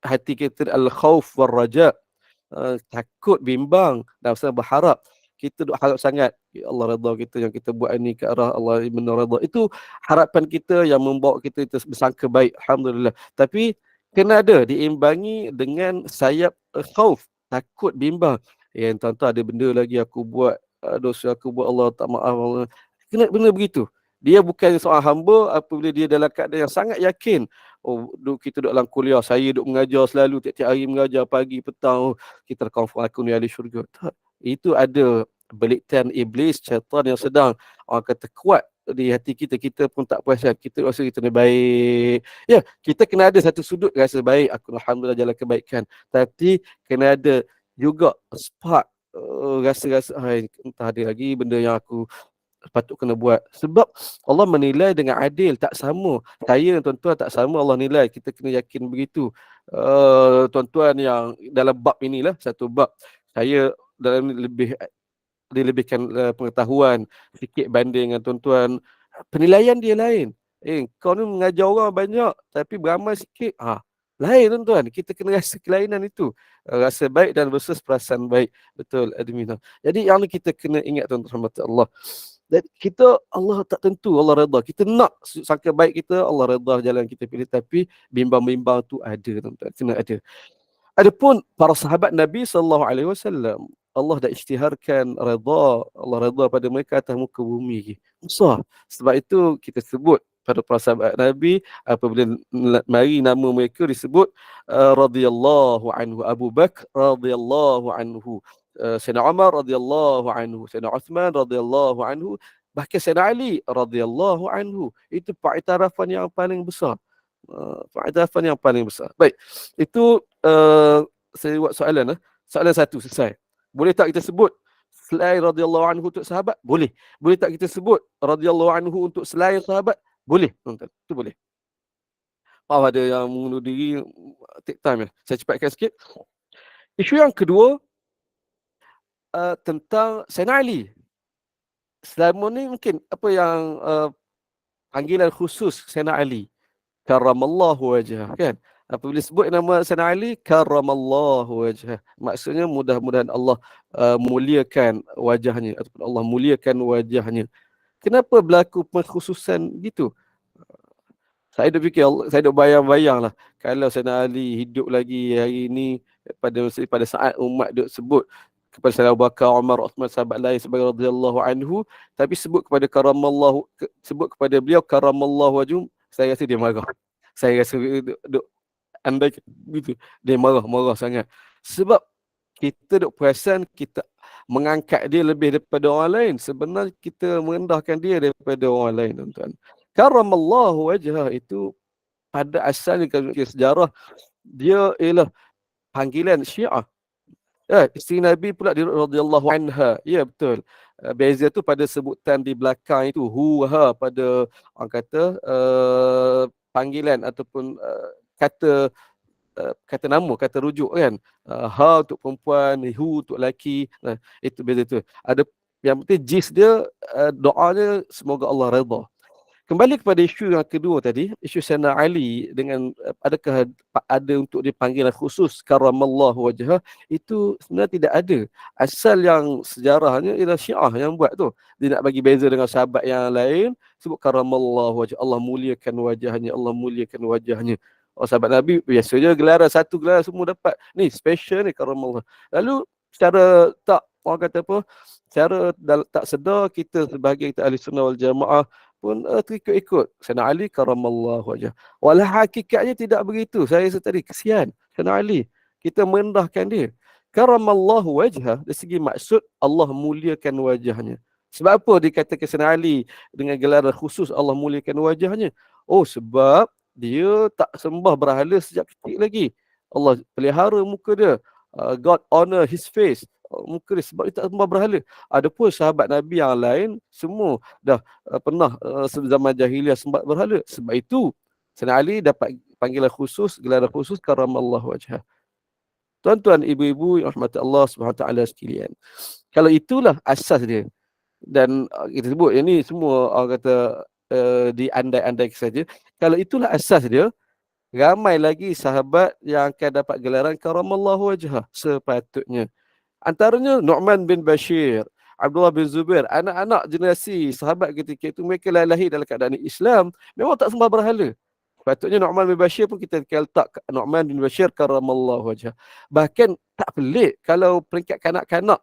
hati kita al-khauf wal raja, takut, bimbang dan rasa berharap. Kita duk harap sangat ya Allah redha kita yang kita buat ini ke arah Allah benar redha. Itu harapan kita yang membawa kita bersangka baik, alhamdulillah. Tapi kena ada diimbangi dengan sayap khauf, takut, bimbang. Tuan-tuan ada benda lagi aku buat, dosa aku buat Allah tak maaf Allah. Kena benda begitu. Dia bukan seorang hamba apabila dia dalam keadaan yang sangat yakin. Oh, kita duduk dalam kuliah, saya duduk mengajar selalu, tiap-tiap hari mengajar pagi, petang. Oh, kita confirm aku ni ahli syurga. Tak. Itu ada belitan iblis, syaitan yang sedang orang kata kuat di hati kita. Kita pun tak perasan. Kita rasa kita ni baik. Ya, kita kena ada satu sudut rasa baik. Aku alhamdulillah jalan kebaikan. Tapi kena ada juga spark rasa-rasa entah ada lagi benda yang aku patut kena buat. Sebab Allah menilai dengan adil, tak sama. Saya tuan-tuan tak sama Allah nilai. Kita kena yakin begitu. Tuan-tuan yang dalam bab inilah, satu bab saya dalam lebih dilebihkan pengetahuan sikit banding dengan tuan-tuan. Penilaian dia lain. Kau ni mengajar orang banyak tapi beramal sikit. Lain tuan-tuan. Kita kena rasa kelainan itu. Rasa baik dan versus perasaan baik. Betul, admin. Jadi yang ni kita kena ingat tuan-tuan Allah. Dan kita Allah tak tentu Allah redha. Kita nak sangka baik kita Allah redha jalan kita pilih, tapi bimbang-bimbang tu ada tuan-tuan. Kena ada. Adapun para sahabat Nabi SAW, Allah dah isytiharkan redha, Allah redha pada mereka atas muka bumi. Besar. Sebab itu kita sebut pada para sahabat Nabi apabila mari nama mereka disebut radhiyallahu anhu, Abu Bakar radhiyallahu anhu, Sayyidina Umar radhiyallahu anhu, Sayyidina Uthman radhiyallahu anhu, bahkan Sayyidina Ali radhiyallahu anhu. Itu pengiktirafan yang paling besar. Pengiktirafan yang paling besar. Baik. Itu saya buat soalan. Soalan satu selesai. Boleh tak kita sebut selain radhiyallahu anhu untuk sahabat? Boleh. Boleh tak kita sebut radhiyallahu anhu untuk selain sahabat? Boleh. Itu boleh. Maaf ada yang mengundur diri, take time ya. Saya cepatkan sikit. Isu yang kedua tentang Sayyidina Ali. Selama ni mungkin apa yang panggilan khusus Sayyidina Ali, karramallahu wajhah, kan? Apabila sebut nama Sayyidina Ali, karramallahu wajhah, maksudnya mudah-mudahan Allah muliakan wajahnya ataupun Allah muliakan wajahnya. Kenapa berlaku pengkhususan gitu? Saya dah fikir, saya dah bayang-bayang lah kalau Sayyidina Ali hidup lagi hari ini pada saat umat duk sebut kepada Sayyidina Abu Bakar, Umar, Uthman, sahabat lain sebagai radhiyallahu anhu, tapi sebut kepada karamallahu, sebut kepada beliau karamallahu wajhu, saya rasa dia marah. Saya rasa duk andai gitu, dia marah sangat. Sebab kita duk perasan kita mengangkat dia lebih daripada orang lain. Sebenarnya kita merendahkan dia daripada orang lain, tuan-tuan. Karamallahu wajhah itu pada asalnya kalau sejarah dia ialah panggilan Syiah. Isteri Nabi pula radhiyallahu anha. Ya, betul. Beza tu pada sebutan di belakang itu ha pada orang kata panggilan ataupun kata nama, kata rujuk kan. Ha untuk perempuan, hu untuk lelaki. Itu beza tu. Ada yang penting jis dia doanya semoga Allah redha. Kembali kepada isu yang kedua tadi, isu Sayyidina Ali dengan adakah ada untuk dipanggil khusus karamallahu wajhah, itu sebenarnya tidak ada. Asal yang sejarahnya ialah Syiah yang buat tu. Dia nak bagi beza dengan sahabat yang lain, sebut karamallahu wajhah, Allah muliakan wajahnya, Allah muliakan wajahnya. Oh, sahabat Nabi biasanya gelaran satu gelaran semua dapat. Ni special ni karamallahu. Lalu secara tak orang kata apa? Secara tak sedar kita sebagai kita ahli sunnah wal jamaah pun terikut-ikut Sayyidina Ali karamallahu wajhah. Walau hakikatnya tidak begitu. Saya rasa tadi kesian Sayyidina Ali. Kita merendahkan dia. Karamallahu wajhah dari segi maksud Allah muliakan wajahnya. Sebab apa dikatakan Sayyidina Ali dengan gelaran khusus Allah muliakan wajahnya? Oh, sebab dia tak sembah berhala sejak kecil lagi. Allah pelihara muka dia. God honor his face. mungkris sebab dia tak sembah berhala. Adapun sahabat Nabi yang lain semua dah pernah zaman jahiliah sembah berhala. Sebab itu Sayyidina Ali dapat panggilan khusus, gelaran khusus karamallahu wajhah. Tuan-tuan, ibu-ibu yang rahmati Allah Subhanahu taala sekalian. Kalau itulah asas dia. Dan kita sebut ini semua orang kata diandai-andai saja. Kalau itulah asas dia, ramai lagi sahabat yang akan dapat gelaran karamallahu wajhah sepatutnya. Antaranya Nu'man bin Bashir, Abdullah bin Zubair, anak-anak generasi sahabat ketika itu mereka lahir dalam keadaan Islam, memang tak sembah berhala. Patutnya Nu'man bin Bashir pun kita letak Nu'man bin Bashir karamallahu wajhah. Bahkan tak pelik kalau peringkat kanak-kanak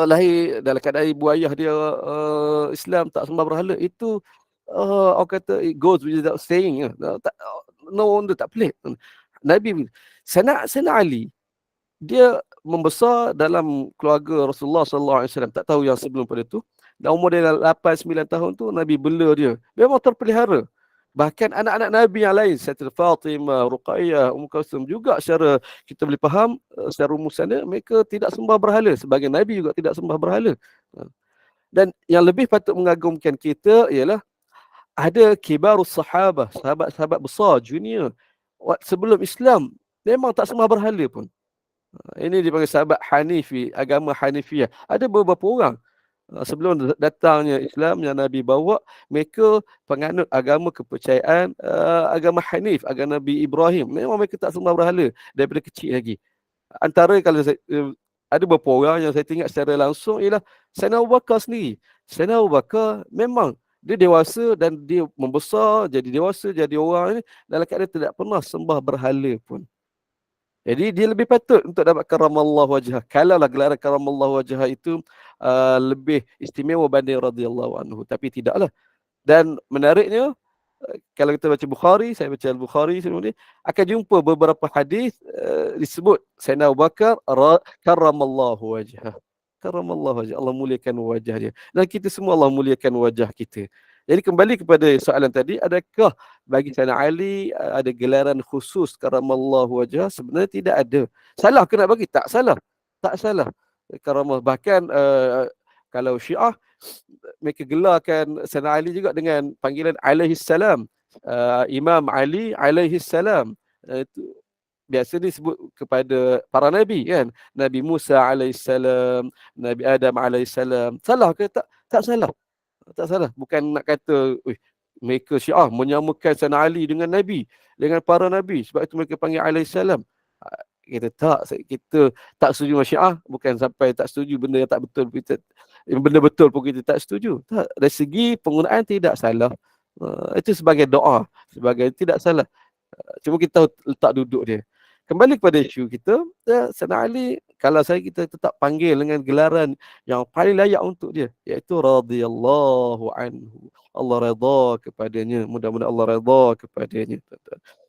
lahir dalam keadaan ibu ayah dia Islam tak sembah berhala, itu orang kata it goes without saying. No wonder, tak pelik. Nabi Sayyidina Ali dia membesar dalam keluarga Rasulullah sallallahu alaihi wasallam. Tak tahu yang sebelum pada tu. Dan umur dia 8-9 tahun tu Nabi bela dia. Memang terpelihara. Bahkan anak-anak Nabi yang lain, Sayyidatina Fatimah, Ruqayyah, Kulsum juga secara kita boleh faham secara rumusannya mereka tidak sembah berhala. Sebagai Nabi juga tidak sembah berhala. Dan yang lebih patut mengagumkan kita ialah ada kibarus sahabah, sahabat-sahabat besar junior sebelum Islam memang tak sembah berhala pun. Ini dipanggil sahabat Hanifi, agama Hanifiyah. Ada beberapa orang sebelum datangnya Islam yang Nabi bawa, mereka penganut agama kepercayaan agama Hanif, agama Nabi Ibrahim. Memang mereka tak sembah berhala daripada kecil lagi. Antara kalau saya, ada beberapa orang yang saya tengok secara langsung ialah Sayyidina Abu Bakar sendiri. Sayyidina Abu Bakar memang dia dewasa dan dia membesar, jadi dewasa, jadi orang ini dalam keadaan tidak pernah sembah berhala pun. Jadi dia lebih patut untuk dapat karamallahu wajhah. Kalaulah gelaran karamallahu wajhah itu lebih istimewa banding radhiyallahu anhu. Tapi tidaklah. Dan menariknya, kalau kita baca Bukhari, saya baca Al-Bukhari sebelum ni, akan jumpa beberapa hadis disebut Sayyidina Abu Bakar karamallahu wajhah. Karamallahu wajhah. Allah muliakan wajah dia. Dan kita semua Allah muliakan wajah kita. Jadi kembali kepada soalan tadi, adakah bagi Sayyidina Ali ada gelaran khusus karamallahu wajhah? Sebenarnya tidak ada. Salah ke nak bagi? Tak salah. Tak salah. Karamah. Bahkan kalau Syiah, mereka gelarkan Sayyidina Ali juga dengan panggilan alaihissalam. Imam Ali alaihissalam. Itu biasa disebut kepada para Nabi kan. Nabi Musa alaihissalam, Nabi Adam alaihissalam. Salah ke? Tak salah. Tak salah. Bukan nak kata mereka Syiah menyamakan Sayyidina Ali dengan Nabi, dengan para Nabi. Sebab itu mereka panggil alaihissalam. Kita tak setuju dengan Syiah. Bukan sampai tak setuju benda yang tak betul. Benda betul pun kita tak setuju. Tak. Dari segi penggunaan tidak salah. Itu sebagai doa. Sebagai tidak salah. Cuma kita tahu letak duduk dia. Kembali kepada isu kita, Sayyidina Ali, kalau kita tetap panggil dengan gelaran yang paling layak untuk dia, iaitu radhiyallahu anhu. Allah redha kepadanya. Mudah-mudahan Allah redha kepadanya.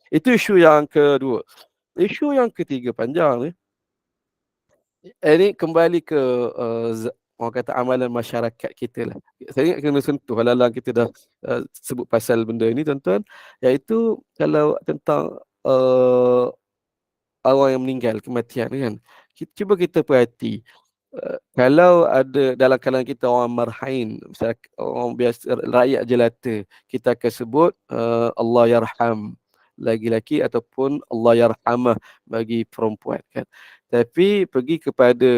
Itu isu yang kedua. Isu yang ketiga panjang ni. Ini kembali ke orang kata amalan masyarakat kita lah. Saya ingat kena sentuh halalan kita dah sebut pasal benda ini tuan-tuan. Iaitu kalau tentang orang yang meninggal, kematian kan. Cuba kita perhati. Kalau ada dalam kalangan kita orang marhain, misalnya orang biasa, rakyat jelata, kita akan sebut Allah yarham laki-laki ataupun Allah yarhamah bagi perempuan kan. Tapi pergi kepada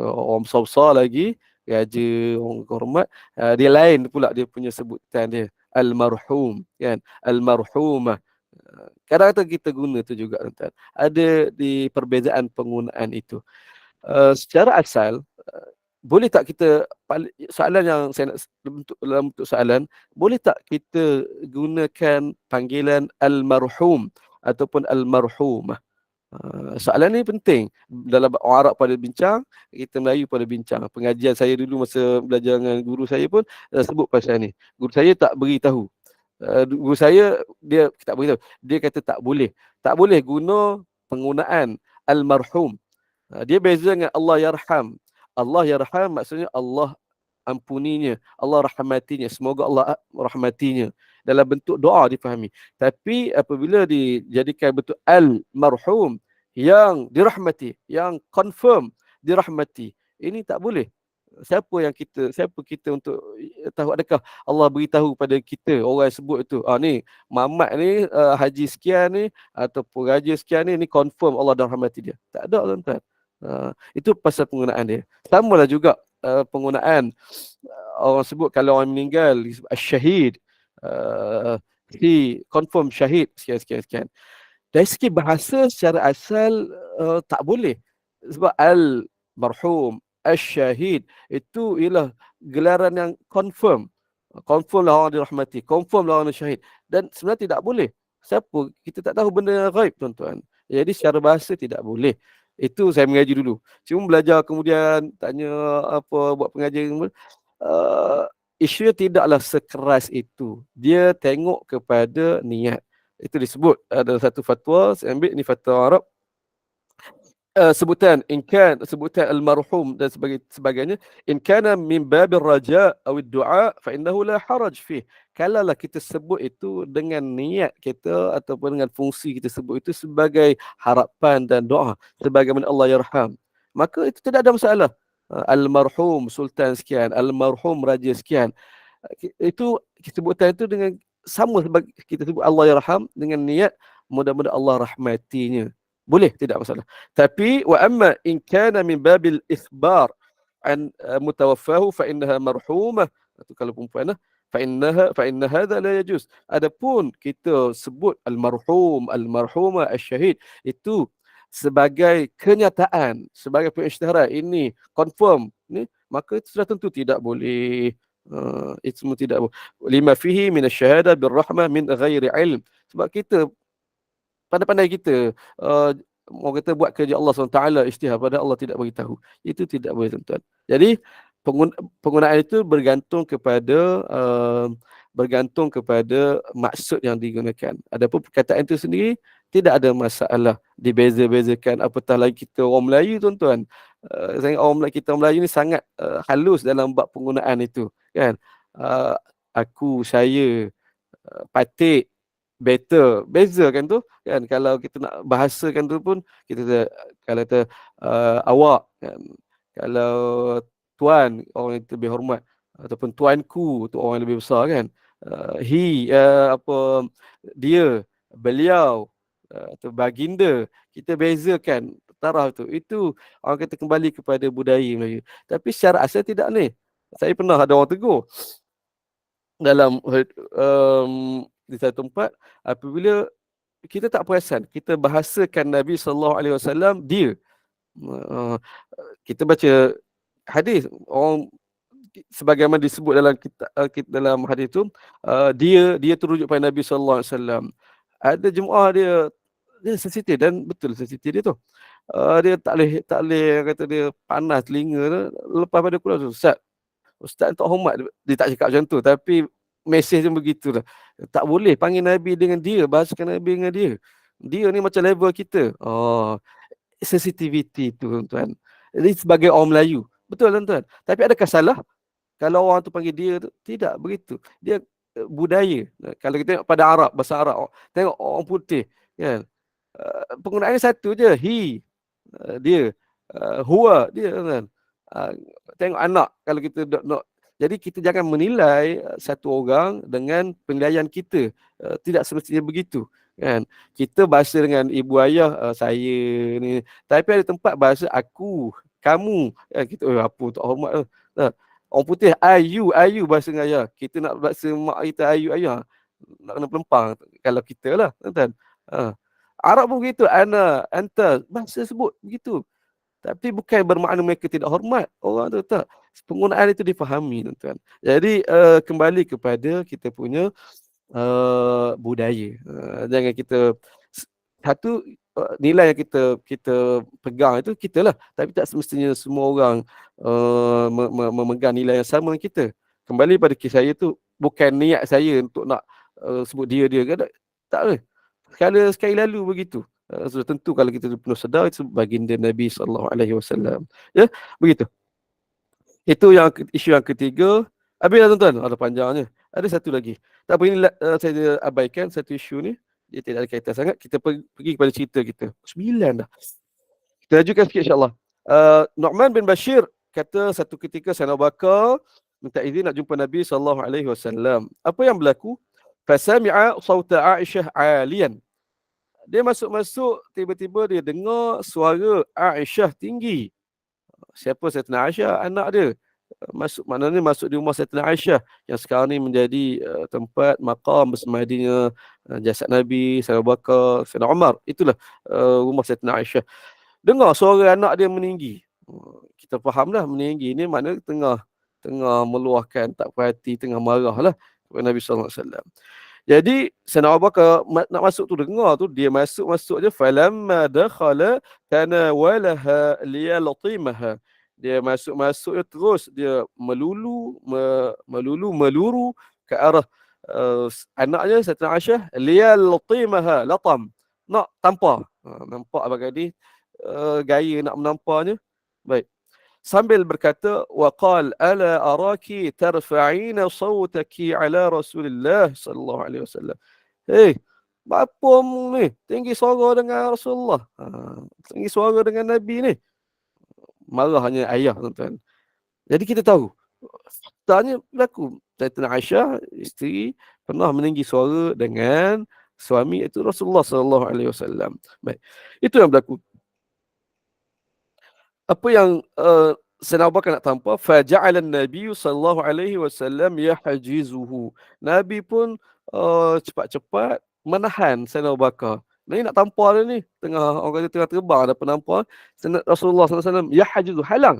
orang besar-besar lagi, raja, orang hormat, dia lain pula dia punya sebutan dia, almarhum kan, almarhumah. Kadang-kadang kita guna tu juga tuan. Ada di perbezaan penggunaan itu. Secara asal, boleh tak kita, soalan yang saya nak dalam bentuk soalan, boleh tak kita gunakan panggilan almarhum ataupun almarhumah? Soalan ni penting. Dalam orang Arab pada bincang, kita Melayu pada bincang. Pengajian saya dulu masa belajar dengan guru saya pun sebut pasal ni. Guru saya tak beritahu. Guru saya dia tak beritahu. Dia kata tak boleh. Tak boleh guna penggunaan almarhum. Dia beza dengan Allah yarham. Allah yarham maksudnya Allah ampuninya, Allah rahmatinya. Semoga Allah rahmatinya. Dalam bentuk doa difahami. Tapi apabila dijadikan bentuk al-marhum, yang dirahmati, yang confirm dirahmati. Ini tak boleh. Siapa kita untuk tahu? Adakah Allah beritahu pada kita, orang sebut itu, ni Mamat ni haji sekian ni ataupun raja sekian ni confirm Allah dah rahmati dia? Tak ada, tuan-tuan. Itu pasal penggunaan dia. Samalah juga penggunaan orang sebut kalau orang meninggal disebut syahid, si confirm syahid sekian. Dari segi bahasa secara asal tak boleh. Sebab al-marhum, al-syahid itu ialah gelaran yang confirm. Confirm lah orang dirahmati, confirm lah orang syahid. Dan sebenarnya tidak boleh. Siapa? Kita tak tahu benda yang ghaib, tuan-tuan. Jadi secara bahasa tidak boleh. Itu saya mengaji dulu. Cuma belajar kemudian tanya apa, buat pengajian. Isunya tidaklah sekeras itu. Dia tengok kepada niat. Itu disebut ada satu fatwa, saya ambil ni fatwa Arab, sebutan almarhum dan sebagainya, in kana min babir raja atau du'a fa innahu la haraj fih. Kalaulah kita sebut itu dengan niat kita ataupun dengan fungsi kita sebut itu sebagai harapan dan doa sebagaimana Allah yarham, maka itu tidak ada masalah. Almarhum sultan sekian, almarhum raja sekian, itu sebutan itu dengan sama sebagai kita sebut Allah yarham dengan niat mudah-mudahan Allah rahmatinya. Boleh, tidak masalah. Tapi wa amma in kana min babil ikhbar an mutawaffahu fa innaha marhumah. Itu kalau perempuan fa inna hadha la yajuz. Adapun kita sebut almarhum, almarhumah, asyhad itu sebagai kenyataan, sebagai pengisytiharan, ini confirm ni, maka itu sudah tentu tidak boleh. Itu semua tidak boleh. Lima fihi min asy-syahadah birrahmah min ghairi ilm. Sebab kita pandai-pandai kita orang kata buat kerja Allah SWT isytihar pada Allah tidak beritahu. Itu tidak boleh, tuan-tuan. Jadi penggunaan itu bergantung kepada maksud yang digunakan. Adapun perkataan itu sendiri tidak ada masalah dibeza-bezakan, apatah lagi kita orang Melayu, tuan-tuan. Kita orang Melayu ni sangat halus dalam bab penggunaan itu, kan. Aku, saya, patik, better, beza kan tu, kan. Kalau kita nak bahasakan tu pun kita kalau kata awak, kan. Kalau tuan, orang yang lebih hormat, ataupun tuanku tu orang yang lebih besar, kan. Dia, beliau, atau baginda, kita bezakan taraf tu. Itu orang kata kembali kepada budaya Melayu. Tapi secara asal tidak ni. Saya pernah ada orang tegur dalam di satu tempat, apabila kita tak perasan, kita bahasakan Nabi SAW dia. Kita baca hadis, orang sebagaimana disebut dalam dalam hadis itu, dia terujuk pada Nabi SAW. Ada jemaah dia sensitif, dan betul sensitif dia tu. Dia tak boleh kata dia panas telinga. Lepas pada keluar tu, Ustaz tak hormat, dia tak cakap macam tu, tapi mesej dia begitulah. Tak boleh panggil Nabi dengan dia, bahasakan Nabi dengan dia. Dia ni macam level kita. Sensitivity tu, tuan. Jadi sebagai orang Melayu, betul, tuan. Tapi adakah salah kalau orang tu panggil dia tu? Tidak begitu. Dia budaya. Kalau kita tengok pada Arab, bahasa Arab, tengok orang putih, kan. Penggunaannya satu je, he, dia, huwa, dia, kan. Tengok anak, kalau kita nak. Jadi kita jangan menilai satu orang dengan penilaian kita. Tidak semestinya begitu, kan. Kita bahasa dengan ibu ayah, saya ni. Tapi ada tempat bahasa aku, kamu, kan. Kita apa tak hormat. Orang putih ayu bahasa dengan ayah. Kita nak bahasa mak kita ayu ayah, nak kena pelempang kalau kita lah, kan. Arab pun begitu, ana, anta, bahasa sebut begitu. Tapi bukan bermakna mereka tidak hormat orang tu, tak. Penggunaan itu difahami, tuan-tuan. Jadi kembali kepada kita punya budaya. Jangan kita satu nilai yang kita pegang itu kita lah, tapi tak semestinya semua orang memegang nilai yang sama dengan kita. Kembali pada kisah saya tu, bukan niat saya untuk nak sebut dia kan, tak boleh. Sekali lalu begitu. Sudah tentu kalau kita penuh sedar itu baginda Nabi SAW. Ya, begitu. Itu isu yang ketiga. Habislah, tuan-tuan. Ada panjangnya. Ada satu lagi. Tak apa, ini saya abaikan satu isu ni. Dia tidak ada kaitan sangat. Kita pergi kepada cerita kita. 9 dah. Kita lanjutkan sikit insyaAllah. Nu'man bin Bashir kata satu ketika Sayyidina Abu Bakar minta izin nak jumpa Nabi SAW. Apa yang berlaku? Fasami'a sawta Aisyah alian. Dia masuk-masuk, tiba-tiba dia dengar suara Aisyah tinggi. Siapa Sayyidina Aisyah? Anak dia. Maknanya masuk di rumah Sayyidina Aisyah yang sekarang ni menjadi tempat maqam bersemadinya jasad Nabi, Sayyidina Abu Bakar, Sayyidina Umar. Itulah rumah Sayyidina Aisyah. Dengar suara anak dia meninggi. Kita fahamlah meninggi ni maknanya tengah meluahkan, tak perhati, tengah marah lah kepada Nabi SAW. Jadi Sayyidina Abu Bakar nak masuk tu, dengar tu, dia masuk je. Falamma dakhala tanawalaha liyaltimaha. Dia masuk je terus dia meluru ke arah anaknya Sayyidina Aisyah, liyaltimaha, latam, nak tampar. Nampak abang gadis gaya nak menampaknya. Baik. Sambil berkata, waqal ala araki tarfa'ina sawtaki ala Rasulillah sallallahu alaihi wasallam. Hey, apa ni? Tinggi suara dengan Rasulullah. Tinggi suara dengan Nabi ni. Marahnya ayah, tuan-tuan. Jadi kita tahu faktanya berlaku. Sayyidina Aisyah, isteri, pernah meninggi suara dengan suami itu Rasulullah sallallahu alaihi wasallam. Baik. Itu yang berlaku. Apa yang Sayyidina Abu Bakar nak tampar, faja'ala an-nabiy sallallahu alaihi wasallam yahjizuhu. Nabi pun cepat-cepat menahan Sayyidina Abu Bakar. Ni nak tampar dia ni, orang kata tengah terbang ada penampar. Rasulullah sallallahu alaihi wasallam yahjizu, halang.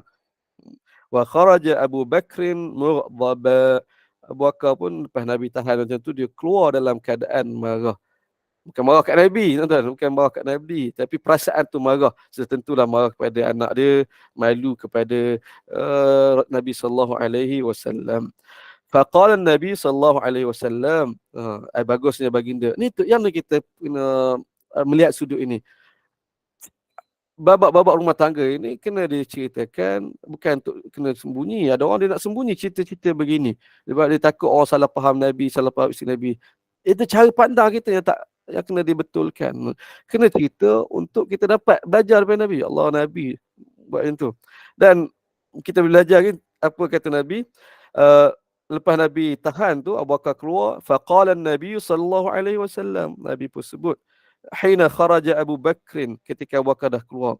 Wa kharaja Abu Bakrin mughdaba. Abu Bakar pun lepas Nabi tahan macam tu, dia keluar dalam keadaan marah. Bukan marah kat Nabi, tuan-tuan. Bukan marah kat Nabi. Tapi perasaan tu marah. Tentulah marah kepada anak dia. Malu kepada Nabi SAW. Faqala Nabi SAW. Bagusnya baginda. Ni yang kita kena melihat sudut ini. Babak-babak rumah tangga ini kena diceritakan, bukan untuk kena sembunyi. Ada orang dia nak sembunyi cerita-cerita begini. Sebab dia takut orang salah faham Nabi, salah faham isteri Nabi. Itu cara pandang kita yang kena dibetulkan. Kena cerita untuk kita dapat belajar daripada Nabi. Allah, Nabi buat macam tu. Dan kita belajar kan, apa kata Nabi? Lepas Nabi tahan tu, Abu Bakar keluar. Faqala Nabi sallallahu alaihi wasallam. Nabi pun sebut, hina kharaja Abu Bakrin, ketika Abu Bakar dah keluar.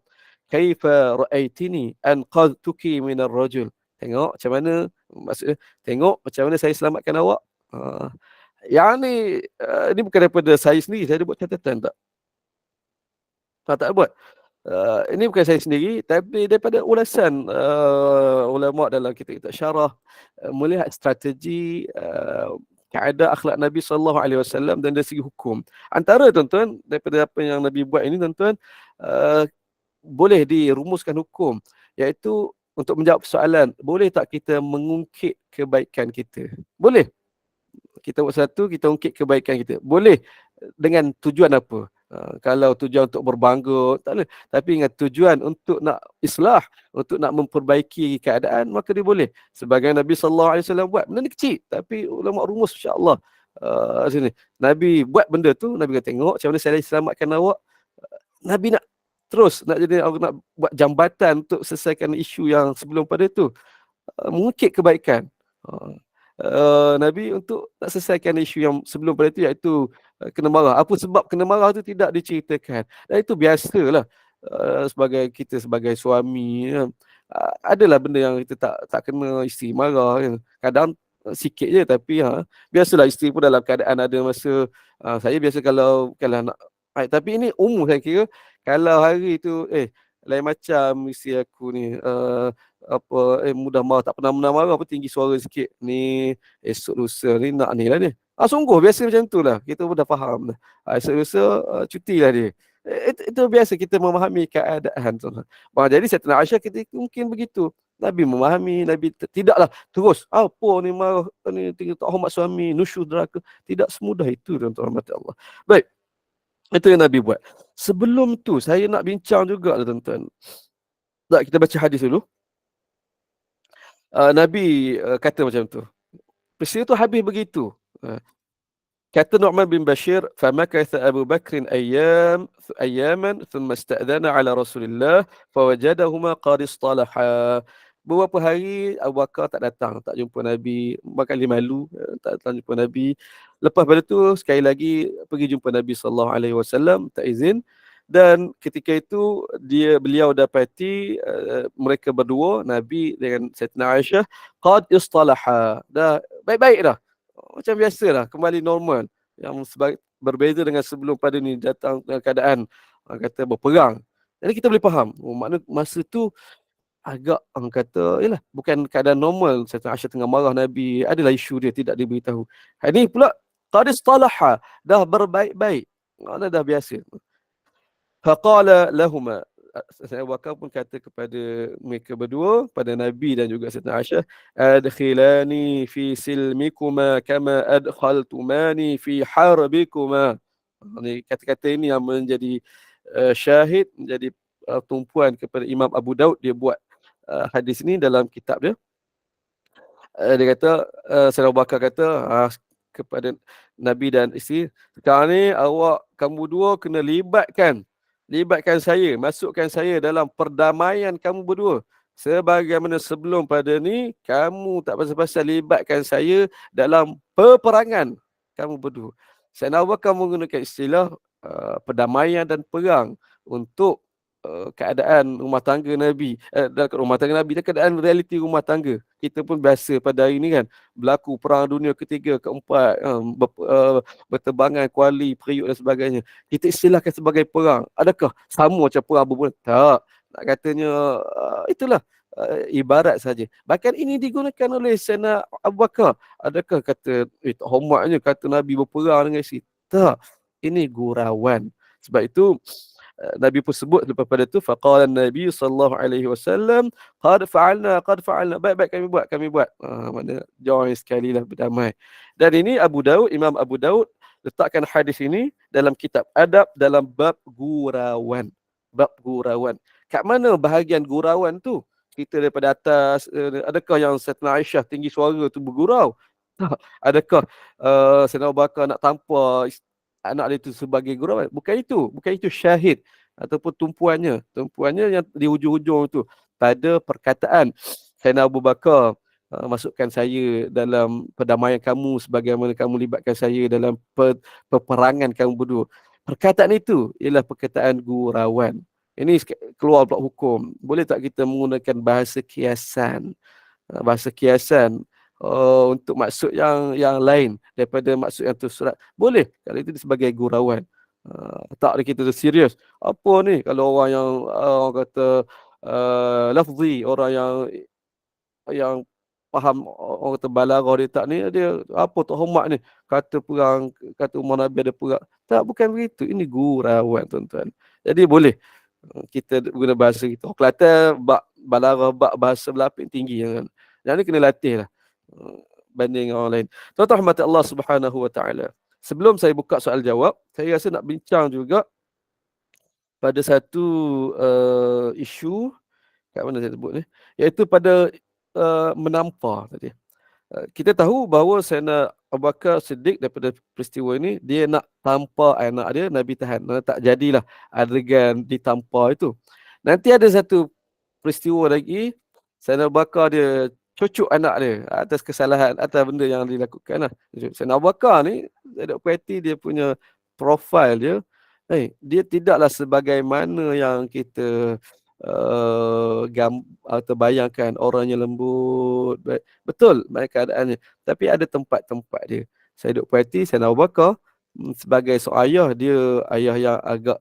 Kaifa ra'aitini anqadtuki min ar-rajul. Tengok macam mana, maksudnya tengok macam mana saya selamatkan awak. Yang ni bukan daripada saya sendiri, saya ada buat catatan tak? Tak buat. Ini bukan saya sendiri, tapi daripada ulasan ulama dalam kitab-kitab syarah, melihat strategi keadaan akhlak Nabi SAW dan dari segi hukum. Antara, tuan-tuan, daripada apa yang Nabi buat ini, tuan-tuan, boleh dirumuskan hukum, iaitu untuk menjawab soalan, boleh tak kita mengungkit kebaikan kita? Boleh. Kita buat satu, kita ungkit kebaikan kita. Boleh. Dengan tujuan apa? Kalau tujuan untuk berbangga, tak boleh. Tapi dengan tujuan untuk nak islah, untuk nak memperbaiki keadaan, maka dia boleh. Sebagai Nabi SAW buat. Benda ni kecil, tapi ulama rumus, insyaAllah. Sini. Nabi buat benda tu, Nabi kata, tengok macam mana saya selamatkan awak. Nabi nak terus, nak buat jambatan untuk selesaikan isu yang sebelum pada tu. Mengungkit kebaikan. Nabi untuk nak selesaikan isu yang sebelum pada itu, iaitu kena marah. Apa sebab kena marah tu tidak diceritakan. Dan itu biasalah sebagai kita sebagai suami, adalah benda yang kita tak kena isteri marah. Kadang sikit je, tapi biasalah isteri pun dalam keadaan ada masa. Saya biasa kalau nak, tapi ini umum saya kira. Kalau hari tu lain macam isteri aku ni, mudah marah, tak pernah marah, apa tinggi suara sikit ni, esok lusa ni nak ni lah ni. Sungguh biasa macam tu lah, kita pun dah faham dah. Esok lusa cuti lah dia. Itu biasa kita memahami keadaan. Jadi Sayyidina Aisyah kita mungkin begitu. Nabi memahami, Nabi tidaklah terus apa ni marah ni, tinggal tak hormat suami, nusyuz neraka. Tidak semudah itu, tuan-tuan rahmat Allah. Baik. Itu yang Nabi buat. Sebelum tu saya nak bincang juga, tuan-tuan. Tak, kita baca hadis dulu. Nabi kata macam tu. Peristiwa tu habis begitu. Kata Nu'man bin Bashir, "Famakatha Abu Bakrin ayaman thumma ista'dhana ala Rasulillah fawajadahuma qad istalaha." Beberapa hari Abu Bakar tak datang, tak jumpa Nabi, bakal dia malu, tak datang jumpa Nabi. Lepas pada tu sekali lagi pergi jumpa Nabi sallallahu alaihi wasallam, tak izin. Dan ketika itu beliau dapati mereka berdua, Nabi dengan Sayyidina Aisyah, qad istalaha. Dah baik-baik dah. Macam biasa lah, kembali normal. Yang berbeza dengan sebelum pada ni datang keadaan kata berperang. Jadi kita boleh faham. Makna masa tu agak orang kata, yalah, bukan keadaan normal. Sayyidina Aisyah tengah marah Nabi, adalah isu dia tidak diberitahu. Hari ni pula qad istalaha, dah berbaik-baik. Makna dah biasa. Faqala lahuma, Sayyidina Abu Bakar pun kata kepada mereka berdua, pada Nabi dan juga Sayyidina Aisyah, adkhilani fi silmikuma kama adkhaltumani fi harbikuma. Ini kata-kata ini yang menjadi syahid, menjadi tumpuan kepada Imam Abu Daud. Dia buat hadis ini dalam kitab dia. Dia kata, Sayyidina Abu Bakar kata kepada Nabi dan isteri, sekarang ni kamu dua kena libatkan saya, masukkan saya dalam perdamaian kamu berdua. Sebagaimana sebelum pada ni, kamu tak pasal-pasal libatkan saya dalam peperangan kamu berdua. Sayyidina Abu Bakar menggunakan istilah perdamaian dan perang untuk keadaan rumah tangga Nabi. Rumah tangga Nabi dan keadaan realiti rumah tangga. Kita pun biasa pada hari ni kan, berlaku perang dunia ketiga, keempat, berterbangan kuali, periuk dan sebagainya. Kita istilahkan sebagai perang. Adakah sama macam perang berbulan? Tak. Nak katanya itulah ibarat saja. Bahkan ini digunakan oleh Sayyidina Abu Bakar. Adakah kata tak hormatnya kata Nabi berperang dengan isteri? Tak. Ini gurauan. Sebab itu Nabi pun sebut lepas pada tu, faqala Nabi sallallahu alaihi wasallam, qad fa'alna, baik-baik kami buat. Mana join sekali lah berdamai. Dan ini Imam Abu Daud letakkan hadis ini dalam kitab adab dalam bab gurauan. Kat mana bahagian gurauan tu? Kita daripada atas, adakah yang Sayyidina Aisyah tinggi suara tu bergurau? Tak. Adakah Sayyidina Abu Bakar nak tampar anak dia itu sebagai gurauan? Bukan itu syahid ataupun tumpuannya yang di hujung-hujung itu pada perkataan Sayyidina Abu Bakar, masukkan saya dalam perdamaian kamu sebagaimana kamu libatkan saya dalam peperangan kamu berdua. Perkataan itu ialah perkataan gurauan. Ini keluar pula hukum. Boleh tak kita menggunakan bahasa kiasan untuk maksud yang lain daripada maksud yang tersurat? Boleh kalau itu sebagai gurauan. Tak ada kita tu serius. Apa ni kalau orang yang orang kata lafzi, orang yang faham, orang kata balaghah dia tak ni, dia apa tak hormat ni, kata perang, kata Umar Nabi ada perang. Tak, bukan begitu. Ini gurauan, tuan-tuan. Jadi boleh kita guna bahasa kita. Orang Kelantan balaghah, bahasa berlapis tinggi kan. Yang ni kena latih lah banding orang lain. Tuan-tuan rahmat Allah Subhanahu wa taala. Sebelum saya buka soal jawab, saya rasa nak bincang juga pada satu isu, kat mana saya sebut ni, iaitu pada menampar tadi. Kita tahu bahawa Sayyidina Abu Bakar Siddiq daripada peristiwa ini, dia nak tampar anak dia, Nabi tahan. Tak jadilah adegan ditampar itu. Nanti ada satu peristiwa lagi, Sayyidina Abu Bakar dia cucuk anak dia atas kesalahan, atas benda yang dilakukan lah. Sayyidina Abu Bakar ni, saya duk perhati dia punya profil dia, dia tidaklah sebagaimana yang kita terbayangkan, orangnya lembut, betul baik keadaannya, tapi ada tempat-tempat dia. Saya duk perhati Sayyidina Abu Bakar sebagai seorang ayah, dia ayah yang agak